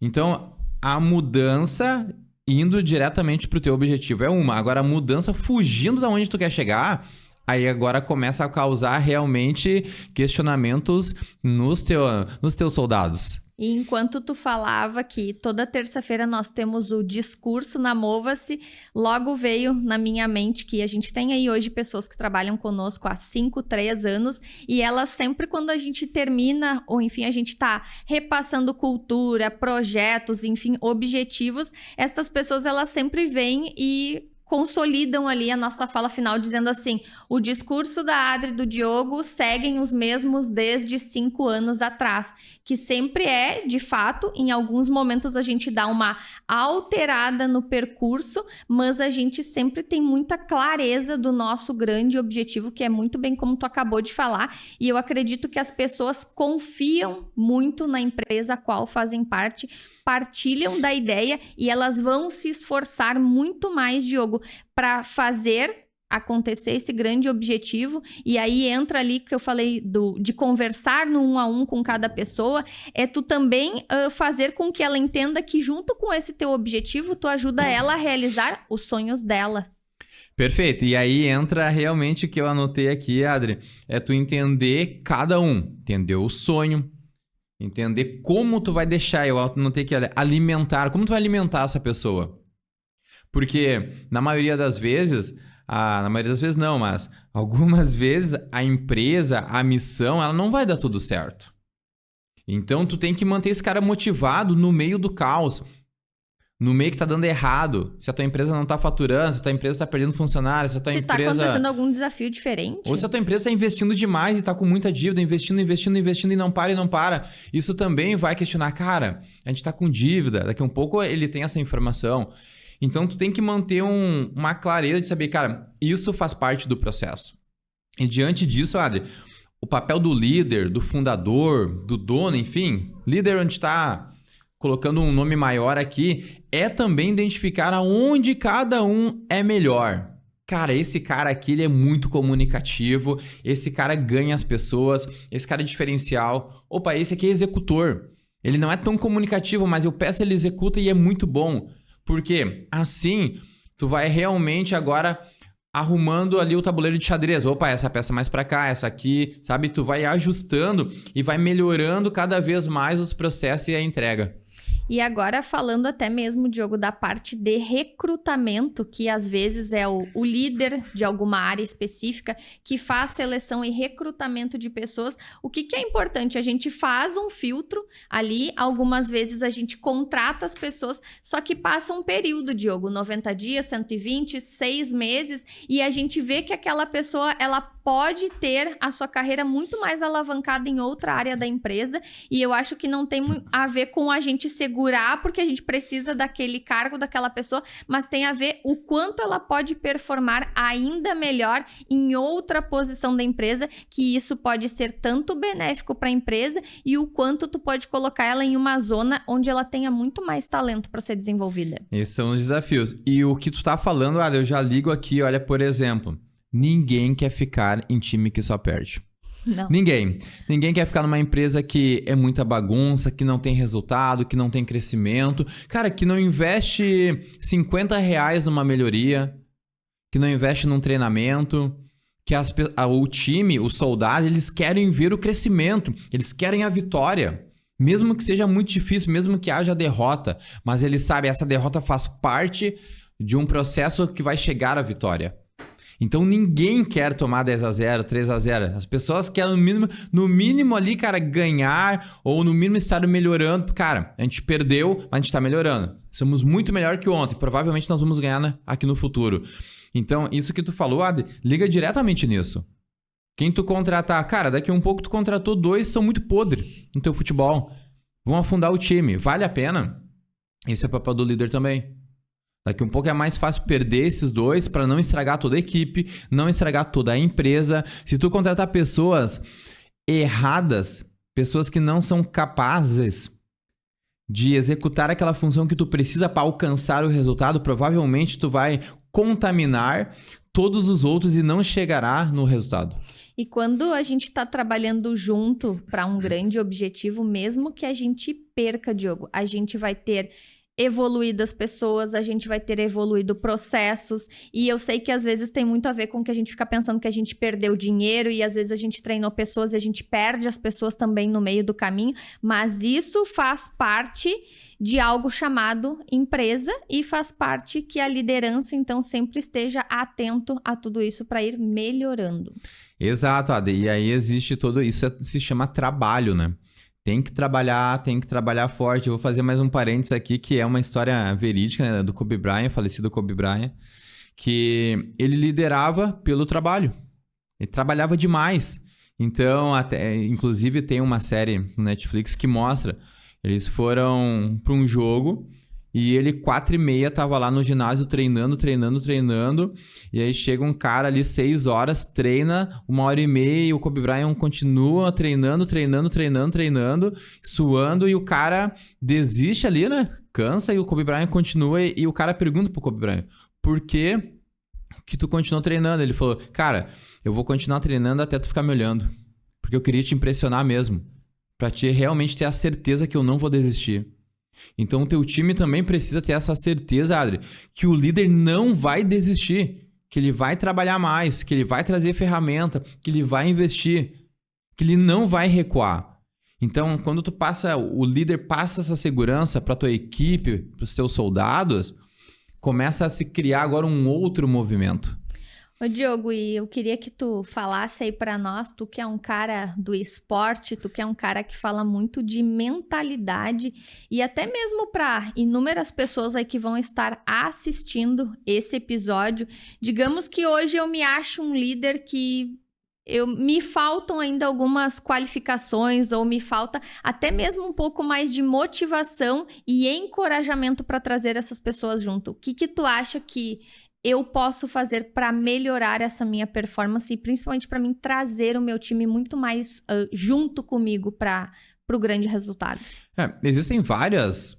Então, a mudança indo diretamente pro teu objetivo é uma. Agora, a mudança fugindo da onde tu quer chegar, aí agora começa a causar realmente questionamentos nos teus soldados. E enquanto tu falava que toda terça-feira nós temos o discurso na Mova-se, logo veio na minha mente que a gente tem aí hoje pessoas que trabalham conosco há 5, 3 anos e elas sempre quando a gente termina, ou enfim, a gente tá repassando cultura, projetos, enfim, objetivos, estas pessoas elas sempre vêm e consolidam ali a nossa fala final dizendo assim, o discurso da Adri e do Diogo seguem os mesmos desde 5 anos atrás, que sempre é, de fato, em alguns momentos a gente dá uma alterada no percurso, mas a gente sempre tem muita clareza do nosso grande objetivo, que é muito bem como tu acabou de falar, e eu acredito que as pessoas confiam muito na empresa a qual fazem parte, partilham da ideia e elas vão se esforçar muito mais, Diogo, para fazer acontecer esse grande objetivo. E aí entra ali que eu falei de conversar no 1 a 1 com cada pessoa, é tu também fazer com que ela entenda que junto com esse teu objetivo, tu ajuda ela a realizar os sonhos dela. Perfeito. E aí entra realmente o que eu anotei aqui, Adri, é tu entender cada um, entender o sonho, entender como tu vai deixar, eu anotei aqui, olha, alimentar, como tu vai alimentar essa pessoa. Porque na maioria das vezes, na maioria das vezes não, mas algumas vezes a empresa, a missão, ela não vai dar tudo certo. Então tu tem que manter esse cara motivado no meio do caos, no meio que tá dando errado. Se a tua empresa não tá faturando, se a tua empresa tá perdendo funcionários, se a tua empresa... Se tá acontecendo algum desafio diferente. Ou se a tua empresa tá investindo demais e tá com muita dívida, investindo e não para. Isso também vai questionar, cara, a gente tá com dívida, daqui a um pouco ele tem essa informação. Então, tu tem que manter uma clareza de saber, cara, isso faz parte do processo. E diante disso, Adri, o papel do líder, do fundador, do dono, enfim, líder onde está colocando um nome maior aqui, é também identificar aonde cada um é melhor. Cara, esse cara aqui ele é muito comunicativo, esse cara ganha as pessoas, esse cara é diferencial. Opa, esse aqui é executor. Ele não é tão comunicativo, mas eu peço, ele executa e é muito bom. Porque assim, tu vai realmente agora arrumando ali o tabuleiro de xadrez. Opa, essa peça mais pra cá, essa aqui, sabe? Tu vai ajustando e vai melhorando cada vez mais os processos e a entrega. E agora falando até mesmo, Diogo, da parte de recrutamento, que às vezes é o líder de alguma área específica que faz seleção e recrutamento de pessoas. O que é importante? A gente faz um filtro ali, algumas vezes a gente contrata as pessoas, só que passa um período, Diogo, 90 dias, 120, 6 meses, e a gente vê que aquela pessoa, ela pode ter a sua carreira muito mais alavancada em outra área da empresa, e eu acho que não tem a ver com a gente segurar porque a gente precisa daquele cargo, daquela pessoa, mas tem a ver o quanto ela pode performar ainda melhor em outra posição da empresa, que isso pode ser tanto benéfico para a empresa e o quanto tu pode colocar ela em uma zona onde ela tenha muito mais talento para ser desenvolvida. Esses são os desafios. E o que tu tá falando, olha, eu já ligo aqui, olha, por exemplo, ninguém quer ficar em time que só perde. Não. Ninguém quer ficar numa empresa que é muita bagunça, que não tem resultado, que não tem crescimento. Cara, que não investe R$50 numa melhoria, que não investe num treinamento, que o time, os soldados, eles querem ver o crescimento, eles querem a vitória. Mesmo que seja muito difícil, mesmo que haja derrota, mas eles sabem, essa derrota faz parte de um processo que vai chegar à vitória. Então ninguém quer tomar 10-0, 3-0. As pessoas querem no mínimo ali, cara, ganhar ou no mínimo estar melhorando. Cara, a gente perdeu, mas a gente tá melhorando. Somos muito melhor que ontem. Provavelmente nós vamos ganhar, né, aqui no futuro. Então, isso que tu falou, Adri, liga diretamente nisso. Quem tu contratar, cara, daqui a um pouco tu contratou 2, são muito podres no teu futebol. Vão afundar o time. Vale a pena? Esse é o papel do líder também. Daqui a um pouco é mais fácil perder esses 2 para não estragar toda a equipe, não estragar toda a empresa. Se tu contratar pessoas erradas, pessoas que não são capazes de executar aquela função que tu precisa para alcançar o resultado, provavelmente tu vai contaminar todos os outros e não chegará no resultado. E quando a gente está trabalhando junto para um grande objetivo, mesmo que a gente perca, Diogo, a gente vai ter evoluído as pessoas, a gente vai ter evoluído processos, e eu sei que às vezes tem muito a ver com que a gente fica pensando que a gente perdeu dinheiro, e às vezes a gente treinou pessoas e a gente perde as pessoas também no meio do caminho, mas isso faz parte de algo chamado empresa e faz parte que a liderança, então, sempre esteja atento a tudo isso para ir melhorando. Exato, Ada, e aí existe todo isso, se chama trabalho, né? Tem que trabalhar forte. Eu vou fazer mais um parênteses aqui, que é uma história verídica, né, do Kobe Bryant, falecido Kobe Bryant, que ele liderava pelo trabalho. Ele trabalhava demais. Então, inclusive, tem uma série no Netflix que mostra, eles foram para um jogo e ele 4h30 tava lá no ginásio treinando. E aí chega um cara ali 6 horas, treina 1h30 e o Kobe Bryant continua treinando, suando, e o cara desiste ali, né? Cansa, e o Kobe Bryant continua, e o cara pergunta pro Kobe Bryant: por que tu continuou treinando? Ele falou: cara, eu vou continuar treinando até tu ficar me olhando, porque eu queria te impressionar mesmo, pra te realmente ter a certeza que eu não vou desistir. Então o teu time também precisa ter essa certeza, Adri, que o líder não vai desistir, que ele vai trabalhar mais, que ele vai trazer ferramenta, que ele vai investir, que ele não vai recuar. Então, quando o líder passa essa segurança para tua equipe, para os teus soldados, começa a se criar agora um outro movimento. Ô Diogo, e eu queria que tu falasse aí pra nós, tu que é um cara do esporte, tu que é um cara que fala muito de mentalidade, e até mesmo para inúmeras pessoas aí que vão estar assistindo esse episódio. Digamos que hoje eu me acho um líder que me faltam ainda algumas qualificações, ou me falta até mesmo um pouco mais de motivação e encorajamento para trazer essas pessoas junto. O que tu acha que eu posso fazer para melhorar essa minha performance e principalmente para mim trazer o meu time muito mais junto comigo para o grande resultado? Existem vários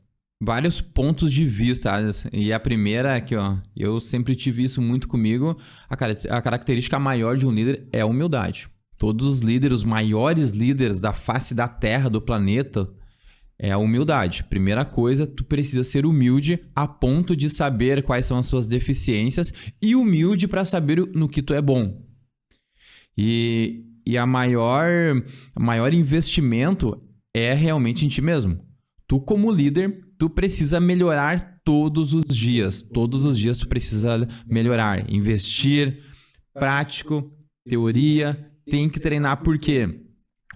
pontos de vista, e a primeira é que eu sempre tive isso muito comigo. A característica maior de um líder é a humildade. Todos os líderes, os maiores líderes da face da Terra, do planeta, é a humildade. Primeira coisa, tu precisa ser humilde a ponto de saber quais são as suas deficiências e humilde para saber no que tu é bom. E a maior investimento é realmente em ti mesmo. Tu, como líder, tu precisa melhorar todos os dias. Todos os dias tu precisa melhorar. Investir, prático, teoria, tem que treinar. Por quê?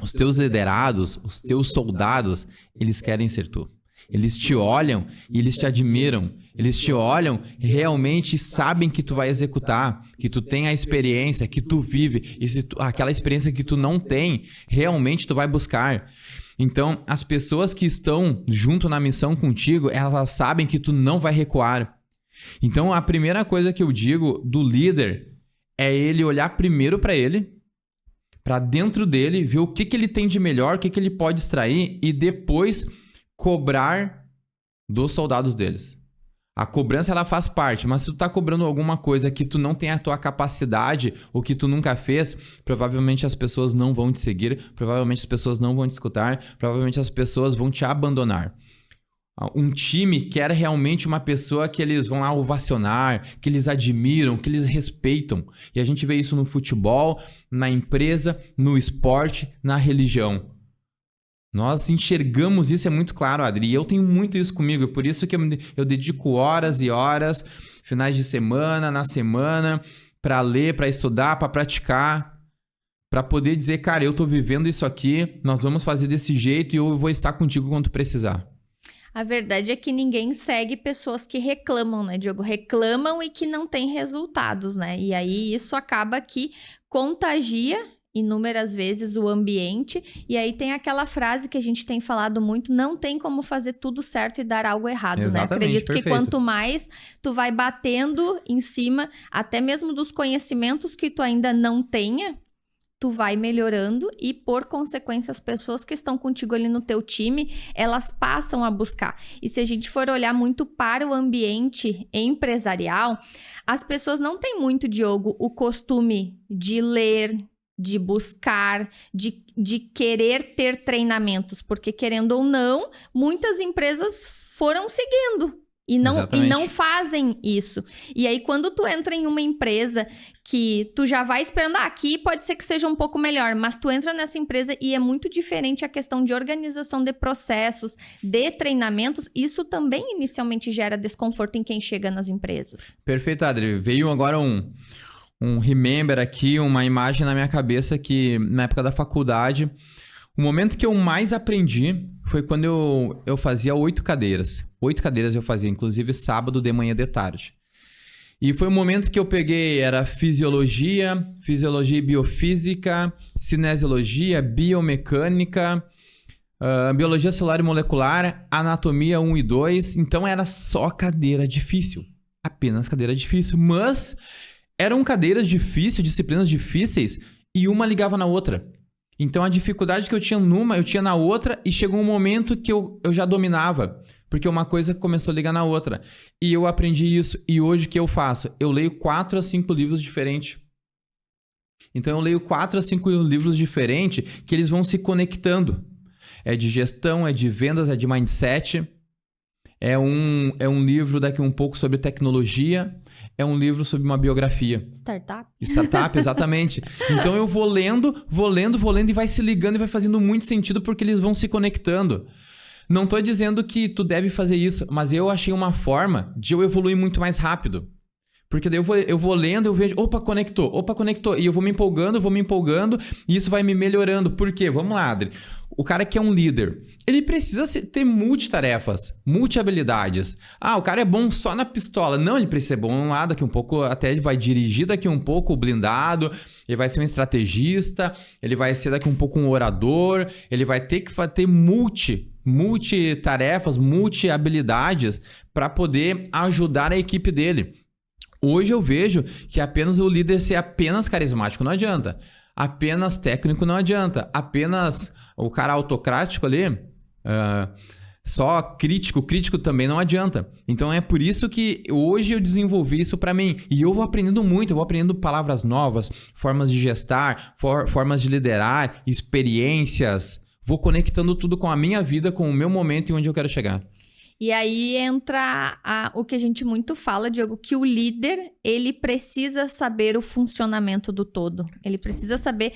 Os teus liderados, os teus soldados, eles querem ser tu. Eles te olham e eles te admiram. Eles te olham e realmente sabem que tu vai executar, que tu tem a experiência, que tu vive. E se aquela experiência que tu não tem, realmente tu vai buscar. Então, as pessoas que estão junto na missão contigo, elas sabem que tu não vai recuar. Então, a primeira coisa que eu digo do líder é ele olhar primeiro para ele, para dentro dele, ver o que ele tem de melhor, o que ele pode extrair e depois cobrar dos soldados deles. A cobrança, ela faz parte, mas se tu tá cobrando alguma coisa que tu não tem a tua capacidade ou que tu nunca fez, provavelmente as pessoas não vão te seguir, provavelmente as pessoas não vão te escutar, provavelmente as pessoas vão te abandonar. Um time quer realmente uma pessoa que eles vão lá ovacionar, que eles admiram, que eles respeitam. E a gente vê isso no futebol, na empresa, no esporte, na religião. Nós enxergamos isso, é muito claro, Adri. E eu tenho muito isso comigo, por isso que eu dedico horas e horas, finais de semana, na semana, para ler, para estudar, para praticar, para poder dizer, cara, eu tô vivendo isso aqui, nós vamos fazer desse jeito e eu vou estar contigo quando precisar. A verdade é que ninguém segue pessoas que reclamam, né, Diogo? Reclamam e que não têm resultados, né? E aí isso acaba que contagia inúmeras vezes o ambiente. E aí tem aquela frase que a gente tem falado muito, não tem como fazer tudo certo e dar algo errado, Exatamente, né? Acredito perfeito. que quanto mais tu vai batendo em cima, até mesmo dos conhecimentos que tu ainda não tenha, tu vai melhorando e, por consequência, as pessoas que estão contigo ali no teu time, elas passam a buscar. E se a gente for olhar muito para o ambiente empresarial, as pessoas não têm muito, Diogo, o costume de ler, de buscar, de querer ter treinamentos, porque, querendo ou não, muitas empresas foram seguindo. E não fazem isso. E aí, quando tu entra em uma empresa que tu já vai esperando, aqui pode ser que seja um pouco melhor, mas tu entra nessa empresa e é muito diferente a questão de organização de processos, de treinamentos, isso também inicialmente gera desconforto em quem chega nas empresas. Perfeito, Adri. Veio agora um remember aqui, uma imagem na minha cabeça que, na época da faculdade, o momento que eu mais aprendi foi quando eu fazia 8 cadeiras. 8 cadeiras eu fazia, inclusive sábado de manhã de tarde. E foi o momento que eu peguei, era fisiologia e biofísica, cinesiologia, biomecânica, biologia celular e molecular, anatomia 1 e 2. Então era só cadeira difícil. Apenas cadeira difícil. Mas eram cadeiras difíceis, disciplinas difíceis, e uma ligava na outra. Então, a dificuldade que eu tinha numa, eu tinha na outra, e chegou um momento que eu já dominava, porque uma coisa começou a ligar na outra. E eu aprendi isso, e hoje o que eu faço? Eu leio 4 a 5 livros diferentes. Então, eu leio 4 a 5 livros diferentes, que eles vão se conectando. É de gestão, é de vendas, é de mindset. É um livro daqui um pouco sobre tecnologia. É um livro sobre uma biografia. Startup, exatamente. Então eu vou lendo e vai se ligando e vai fazendo muito sentido porque eles vão se conectando. Não tô dizendo que tu deve fazer isso, mas eu achei uma forma de eu evoluir muito mais rápido. Porque daí eu vou lendo, eu vejo, opa, conectou. E eu vou me empolgando, e isso vai me melhorando. Por quê? Vamos lá, Adri. O cara que é um líder, ele precisa ter multitarefas, multi-habilidades. Ah, o cara é bom só na pistola. Não, ele precisa ser bom lá, daqui um pouco, até ele vai dirigir daqui um pouco o blindado, ele vai ser um estrategista, ele vai ser daqui um pouco um orador, ele vai ter que ter multitarefas, multi-habilidades para poder ajudar a equipe dele. Hoje eu vejo que apenas o líder ser apenas carismático não adianta. Apenas técnico não adianta. Apenas o cara autocrático ali, só crítico também não adianta. Então é por isso que hoje eu desenvolvi isso para mim. E eu vou aprendendo muito, eu vou aprendendo palavras novas, formas de gestar, formas de liderar, experiências. Vou conectando tudo com a minha vida, com o meu momento e onde eu quero chegar. E aí entra o que a gente muito fala, Diogo, que o líder, ele precisa saber o funcionamento do todo. Ele precisa saber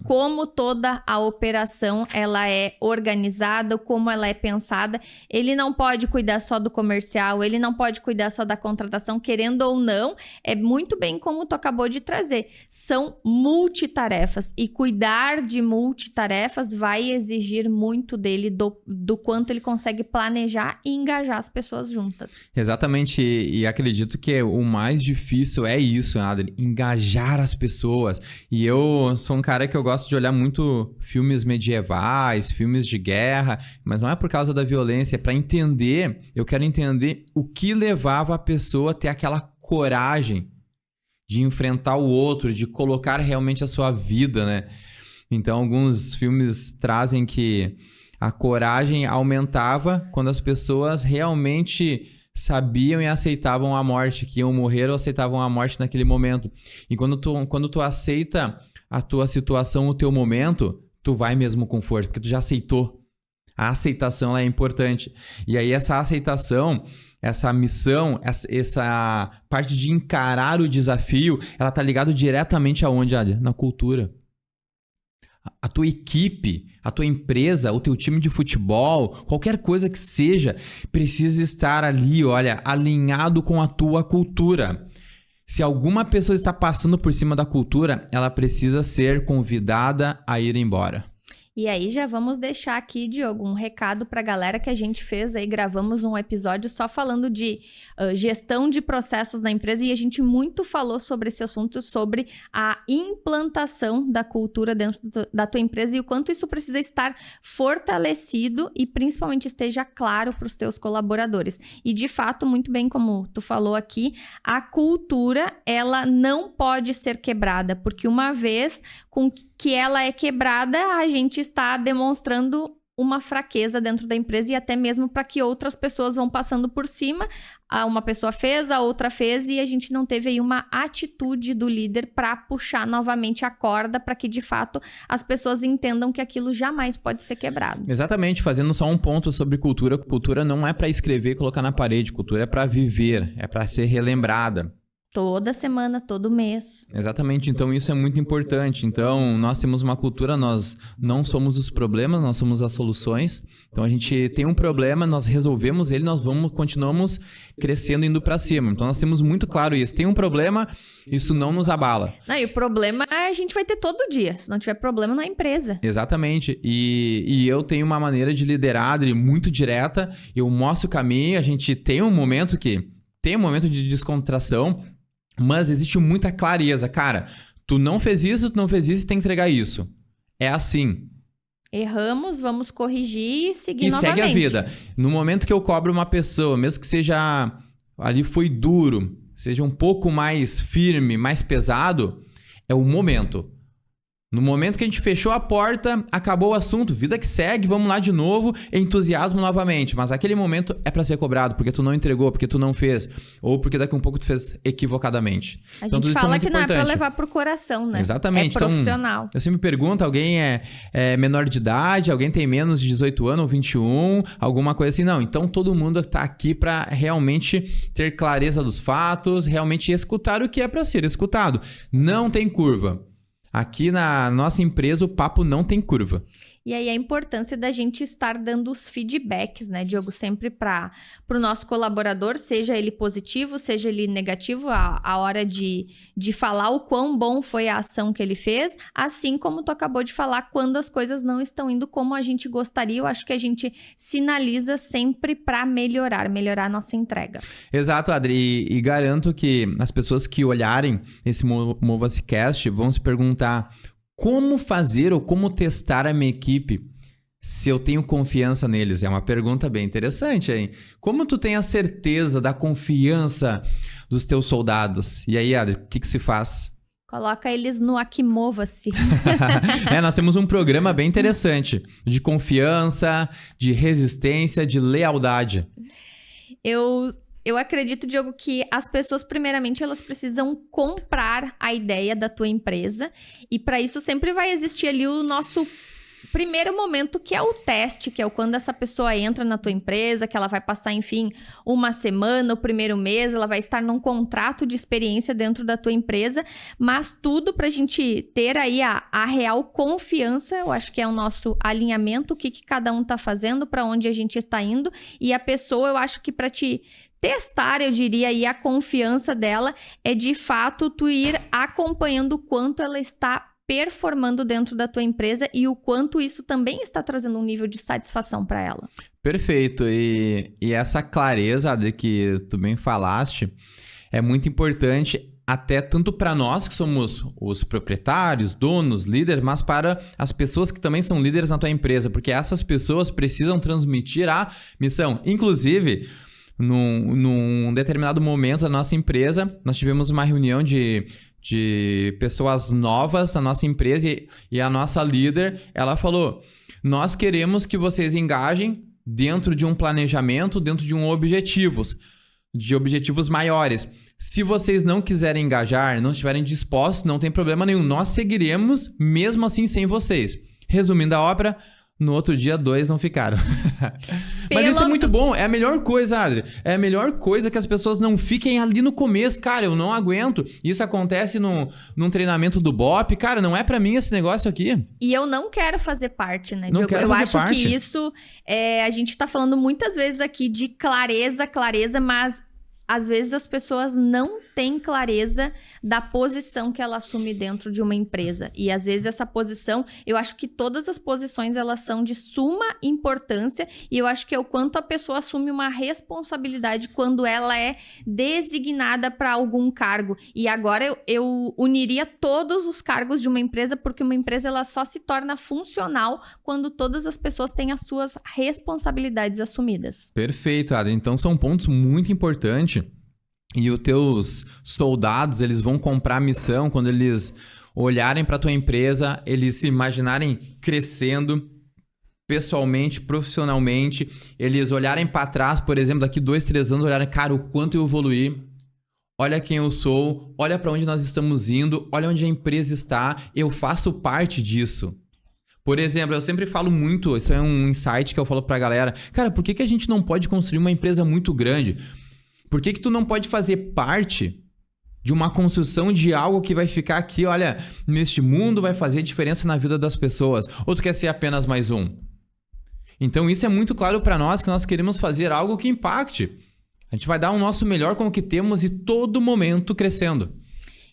como toda a operação ela é organizada, como ela é pensada. Ele não pode cuidar só do comercial, ele não pode cuidar só da contratação, querendo ou não. É muito bem como tu acabou de trazer. São multitarefas e cuidar de multitarefas vai exigir muito dele, do quanto ele consegue planejar e engajar as pessoas juntas. Exatamente, e acredito que o mais difícil é isso, Adri, engajar as pessoas. E eu sou um cara que eu gosto de olhar muito filmes medievais, filmes de guerra, mas não é por causa da violência, é para entender, eu quero entender o que levava a pessoa a ter aquela coragem de enfrentar o outro, de colocar realmente a sua vida, né? Então, alguns filmes trazem que a coragem aumentava quando as pessoas realmente sabiam e aceitavam a morte, que iam morrer ou aceitavam a morte naquele momento. E quando tu aceita a tua situação, o teu momento, tu vai mesmo com força, porque tu já aceitou. A aceitação é importante. E aí essa aceitação, essa missão, essa parte de encarar o desafio, ela tá ligada diretamente aonde, Adi? Na cultura. A tua equipe, a tua empresa, o teu time de futebol, qualquer coisa que seja, precisa estar ali, olha, alinhado com a tua cultura. Se alguma pessoa está passando por cima da cultura, ela precisa ser convidada a ir embora. E aí já vamos deixar aqui, Diogo, um recado para a galera que a gente fez aí, gravamos um episódio só falando de gestão de processos na empresa e a gente muito falou sobre esse assunto, sobre a implantação da cultura dentro da tua empresa e o quanto isso precisa estar fortalecido e principalmente esteja claro para os teus colaboradores. E de fato, muito bem como tu falou aqui, a cultura, ela não pode ser quebrada, porque uma vez com que ela é quebrada, a gente está demonstrando uma fraqueza dentro da empresa e até mesmo para que outras pessoas vão passando por cima. Uma pessoa fez, a outra fez e a gente não teve aí uma atitude do líder para puxar novamente a corda para que de fato as pessoas entendam que aquilo jamais pode ser quebrado. Exatamente, fazendo só um ponto sobre cultura. Cultura não é para escrever e colocar na parede, cultura é para viver, é para ser relembrada. Toda semana, todo mês. Exatamente, então isso é muito importante. Então, nós temos uma cultura, nós não somos os problemas, nós somos as soluções. Então, a gente tem um problema, nós resolvemos ele, continuamos crescendo, indo para cima. Então, nós temos muito claro isso. Tem um problema, isso não nos abala. Não, e o problema a gente vai ter todo dia. Se não tiver problema na empresa. Exatamente. E eu tenho uma maneira de liderar, Adri, muito direta. Eu mostro o caminho, a gente tem um momento de descontração, mas existe muita clareza. Cara, tu não fez isso, tem que entregar isso. É assim. Erramos, vamos corrigir e seguir e novamente. Segue a vida. No momento que eu cobro uma pessoa, mesmo que seja... ali foi duro, seja um pouco mais firme, mais pesado, é o momento. No momento que a gente fechou a porta, acabou o assunto, vida que segue, vamos lá de novo, entusiasmo novamente. Mas aquele momento é pra ser cobrado, porque tu não entregou, porque tu não fez, ou porque daqui a um pouco tu fez equivocadamente. A gente fala que não é pra levar pro coração, né? Exatamente. É profissional. Então, eu sempre me pergunto, alguém é menor de idade, alguém tem menos de 18 anos ou 21, alguma coisa assim. Não, então todo mundo tá aqui pra realmente ter clareza dos fatos, realmente escutar o que é pra ser escutado. Não tem curva. Aqui na nossa empresa o papo não tem curva. E aí a importância da gente estar dando os feedbacks, né, Diogo? Sempre para o nosso colaborador, seja ele positivo, seja ele negativo, a hora de falar o quão bom foi a ação que ele fez, assim como tu acabou de falar, quando as coisas não estão indo como a gente gostaria, eu acho que a gente sinaliza sempre para melhorar a nossa entrega. Exato, Adri, e garanto que as pessoas que olharem esse Mova-se Cast vão se perguntar: como fazer ou como testar a minha equipe se eu tenho confiança neles? É uma pergunta bem interessante, hein? Como tu tem a certeza da confiança dos teus soldados? E aí, Adri, o que se faz? Coloca eles no Aquimova-se. Nós temos um programa bem interessante de confiança, de resistência, de lealdade. Eu acredito, Diogo, que as pessoas, primeiramente, elas precisam comprar a ideia da tua empresa. E para isso sempre vai existir ali o nosso primeiro momento, que é o teste, que é quando essa pessoa entra na tua empresa, que ela vai passar, enfim, uma semana, o primeiro mês, ela vai estar num contrato de experiência dentro da tua empresa, mas tudo pra gente ter aí a real confiança, eu acho que é o nosso alinhamento, o que cada um tá fazendo, pra onde a gente está indo, e a pessoa, eu acho que pra te testar, eu diria, aí a confiança dela é de fato tu ir acompanhando o quanto ela está performando dentro da tua empresa e o quanto isso também está trazendo um nível de satisfação para ela. Perfeito. E essa clareza de que tu bem falaste é muito importante, até tanto para nós que somos os proprietários, donos, líderes, mas para as pessoas que também são líderes na tua empresa, porque essas pessoas precisam transmitir a missão. Inclusive, num determinado momento da nossa empresa, nós tivemos uma reunião de pessoas novas na nossa empresa e a nossa líder, ela falou: nós queremos que vocês engajem dentro de um planejamento, dentro de de objetivos maiores. Se vocês não quiserem engajar, não estiverem dispostos, não tem problema nenhum. Nós seguiremos mesmo assim sem vocês. Resumindo a obra, no outro dia 2 não ficaram. Mas isso é muito bom. É a melhor coisa, Adri. É a melhor coisa que as pessoas não fiquem ali no começo. Cara, eu não aguento. Isso acontece num treinamento do BOP. Cara, não é pra mim esse negócio aqui. E eu não quero fazer parte, né, Diogo? Eu acho que isso... a gente tá falando muitas vezes aqui de clareza, mas às vezes as pessoas não tem clareza da posição que ela assume dentro de uma empresa. E às vezes essa posição, eu acho que todas as posições elas são de suma importância e eu acho que é o quanto a pessoa assume uma responsabilidade quando ela é designada para algum cargo. E agora eu uniria todos os cargos de uma empresa, porque uma empresa ela só se torna funcional quando todas as pessoas têm as suas responsabilidades assumidas. Perfeito, Adri. Então são pontos muito importantes. E os teus soldados, eles vão comprar a missão quando eles olharem para tua empresa, eles se imaginarem crescendo pessoalmente, profissionalmente, eles olharem para trás, por exemplo, daqui 2, 3 anos, olharem, cara, o quanto eu evoluí, olha quem eu sou, olha para onde nós estamos indo, olha onde a empresa está, eu faço parte disso. Por exemplo, eu sempre falo muito, isso é um insight que eu falo pra galera, cara, por que a gente não pode construir uma empresa muito grande? Por que tu não pode fazer parte de uma construção de algo que vai ficar aqui, olha, neste mundo, vai fazer diferença na vida das pessoas? Ou tu quer ser apenas mais um? Então isso é muito claro para nós, que nós queremos fazer algo que impacte. A gente vai dar o nosso melhor com o que temos e todo momento crescendo.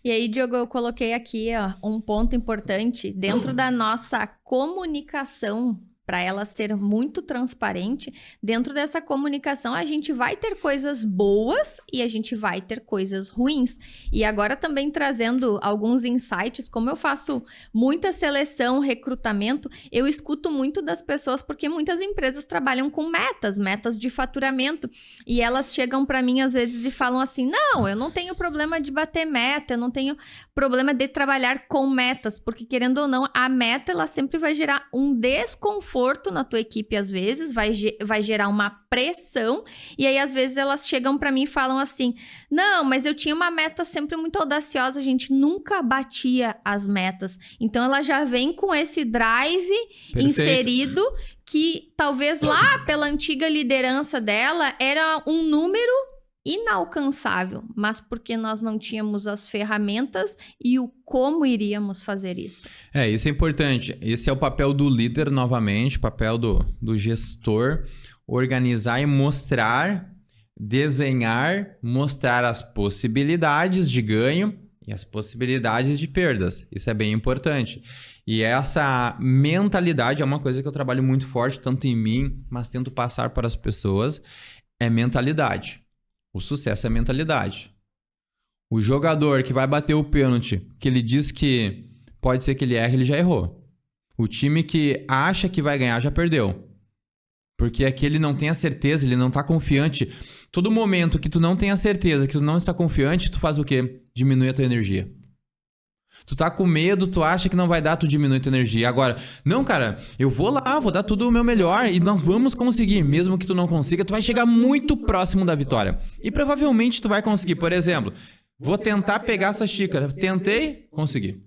E aí, Diogo, eu coloquei aqui um ponto importante dentro da nossa comunicação, para ela ser muito transparente. Dentro dessa comunicação, a gente vai ter coisas boas e a gente vai ter coisas ruins. E agora também trazendo alguns insights, como eu faço muita seleção, recrutamento, eu escuto muito das pessoas, porque muitas empresas trabalham com metas de faturamento, e elas chegam para mim às vezes e falam assim, não, eu não tenho problema de bater meta, eu não tenho problema de trabalhar com metas, porque querendo ou não, a meta ela sempre vai gerar um desconforto na tua equipe, às vezes, vai gerar uma pressão, e aí às vezes elas chegam pra mim e falam assim, não, mas eu tinha uma meta sempre muito audaciosa, a gente nunca batia as metas, então ela já vem com esse drive inserido, que talvez lá pela antiga liderança dela era um número inalcançável, mas porque nós não tínhamos as ferramentas e o como iríamos fazer isso. Isso é importante. Esse é o papel do líder novamente, o papel do gestor, organizar e mostrar, desenhar, mostrar as possibilidades de ganho e as possibilidades de perdas. Isso é bem importante. E essa mentalidade é uma coisa que eu trabalho muito forte, tanto em mim, mas tento passar para as pessoas, é mentalidade. O sucesso é mentalidade. O jogador que vai bater o pênalti, que ele diz que pode ser que ele erre, ele já errou. O time que acha que vai ganhar já perdeu. Porque aquele não tem a certeza, ele não está confiante. Todo momento que tu não tem a certeza, que tu não está confiante, tu faz o quê? Diminui a tua energia. Tu tá com medo, tu acha que não vai dar, tu diminui a tua energia. Agora, não, cara, eu vou lá, vou dar tudo o meu melhor e nós vamos conseguir. Mesmo que tu não consiga, tu vai chegar muito próximo da vitória. E provavelmente tu vai conseguir. Por exemplo, vou tentar pegar essa xícara. Tentei, consegui.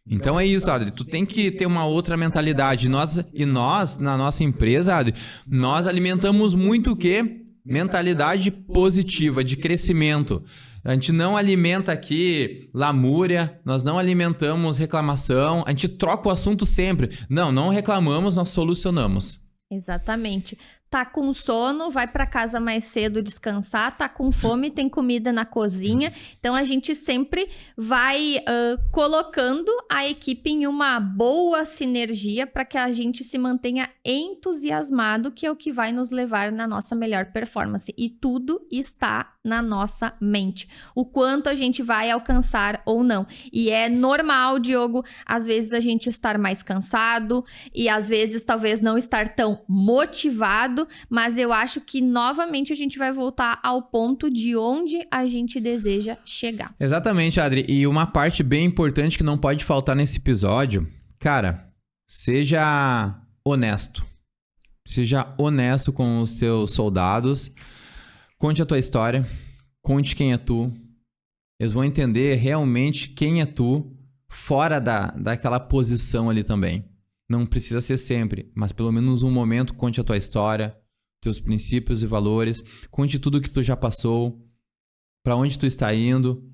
Então é isso, Adri. Tu tem que ter uma outra mentalidade. Nós, na nossa empresa, Adri, nós alimentamos muito o quê? Mentalidade positiva, de crescimento. A gente não alimenta aqui lamúria, nós não alimentamos reclamação, a gente troca o assunto sempre. Não reclamamos, nós solucionamos. Exatamente. Tá com sono, vai para casa mais cedo descansar, tá com fome, tem comida na cozinha. Então a gente sempre vai colocando a equipe em uma boa sinergia para que a gente se mantenha entusiasmado, que é o que vai nos levar na nossa melhor performance. E tudo está na nossa mente. O quanto a gente vai alcançar ou não. E é normal, Diogo, às vezes a gente estar mais cansado e às vezes talvez não estar tão motivado, mas eu acho que novamente a gente vai voltar ao ponto de onde a gente deseja chegar. Exatamente, Adri. E uma parte bem importante que não pode faltar nesse episódio, cara, seja honesto. Seja honesto com os teus soldados. Conte a tua história. Conte quem é tu. Eles vão entender realmente quem é tu fora daquela posição ali também. Não precisa ser sempre, mas pelo menos um momento conte a tua história, teus princípios e valores, conte tudo que tu já passou, para onde tu está indo.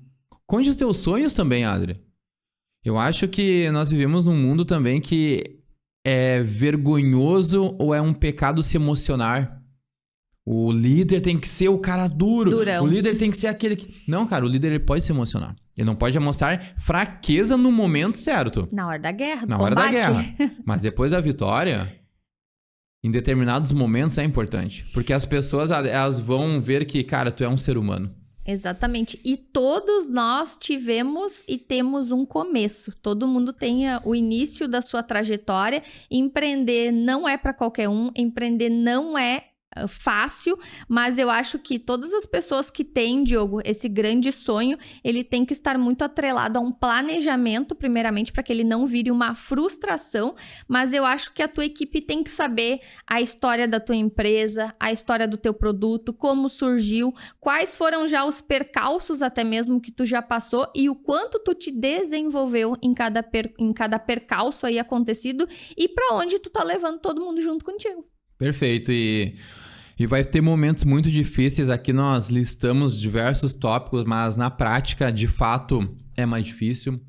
Conte os teus sonhos também, Adri. Eu acho que nós vivemos num mundo também que é vergonhoso ou é um pecado se emocionar. O líder tem que ser o cara duro. Durão. O líder tem que ser aquele que... Não, cara, o líder ele pode se emocionar. Ele não pode mostrar fraqueza no momento certo. Na hora da guerra, Na hora da guerra. Mas depois da vitória, em determinados momentos é importante. Porque as pessoas, elas vão ver que, cara, tu é um ser humano. Exatamente. E todos nós tivemos e temos um começo. Todo mundo tem o início da sua trajetória. Empreender não é para qualquer um. Empreender não é fácil, mas eu acho que todas as pessoas que têm, Diogo, esse grande sonho, ele tem que estar muito atrelado a um planejamento, primeiramente, para que ele não vire uma frustração, mas eu acho que a tua equipe tem que saber a história da tua empresa, a história do teu produto, como surgiu, quais foram já os percalços até mesmo que tu já passou e o quanto tu te desenvolveu em cada percalço aí acontecido e para onde tu tá levando todo mundo junto contigo. Perfeito. E vai ter momentos muito difíceis. Aqui nós listamos diversos tópicos, mas na prática, de fato, é mais difícil.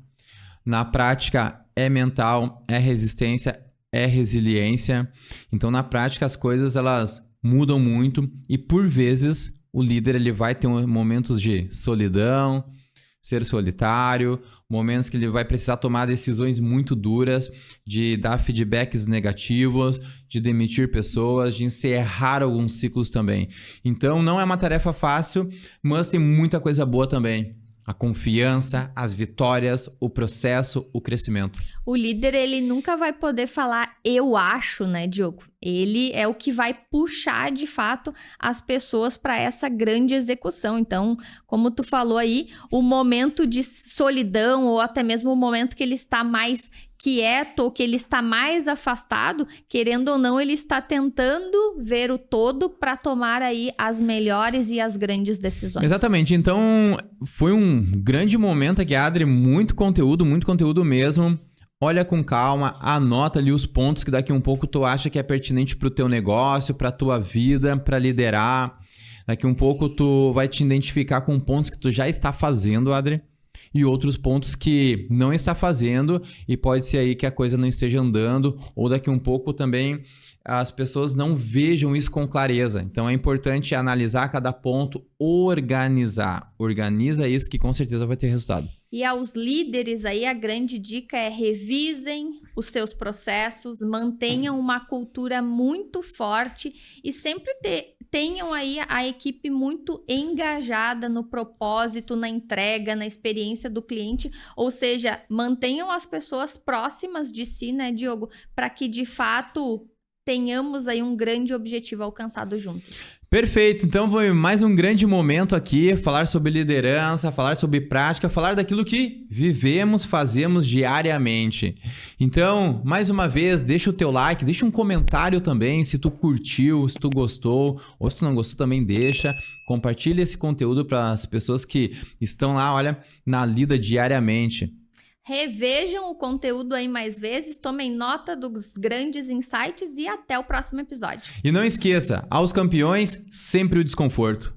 Na prática, é mental, é resistência, é resiliência. Então, na prática, as coisas elas mudam muito e, por vezes, o líder ele vai ter momentos de solidão, ser solitário, momentos que ele vai precisar tomar decisões muito duras, de dar feedbacks negativos, de demitir pessoas, de encerrar alguns ciclos também. Então, não é uma tarefa fácil, mas tem muita coisa boa também. A confiança, as vitórias, o processo, o crescimento. O líder, ele nunca vai poder falar eu acho, né, Diogo? Ele é o que vai puxar, de fato, as pessoas para essa grande execução. Então, como tu falou aí, o momento de solidão ou até mesmo o momento que ele está mais quieto ou que ele está mais afastado, querendo ou não, ele está tentando ver o todo para tomar aí as melhores e as grandes decisões. Exatamente. Então, foi um grande momento aqui, Adri. Muito conteúdo mesmo. Olha com calma, anota ali os pontos que daqui a um pouco tu acha que é pertinente para o teu negócio, para a tua vida, para liderar. Daqui a um pouco tu vai te identificar com pontos que tu já está fazendo, Adri, e outros pontos que não está fazendo e pode ser aí que a coisa não esteja andando ou daqui a um pouco também as pessoas não vejam isso com clareza. Então é importante analisar cada ponto, organizar. Organiza isso que com certeza vai ter resultado. E aos líderes aí, a grande dica é revisem os seus processos, mantenham uma cultura muito forte e sempre tenham aí a equipe muito engajada no propósito, na entrega, na experiência do cliente. Ou seja, mantenham as pessoas próximas de si, né, Diogo? Para que, de fato, tenhamos aí um grande objetivo alcançado juntos. Perfeito, então foi mais um grande momento aqui, falar sobre liderança, falar sobre prática, falar daquilo que vivemos, fazemos diariamente. Então, mais uma vez, deixa o teu like, deixa um comentário também, se tu curtiu, se tu gostou, ou se tu não gostou também deixa, compartilha esse conteúdo para as pessoas que estão lá, olha, na lida diariamente. Revejam o conteúdo aí mais vezes, tomem nota dos grandes insights e até o próximo episódio. E não esqueça, aos campeões, sempre o desconforto.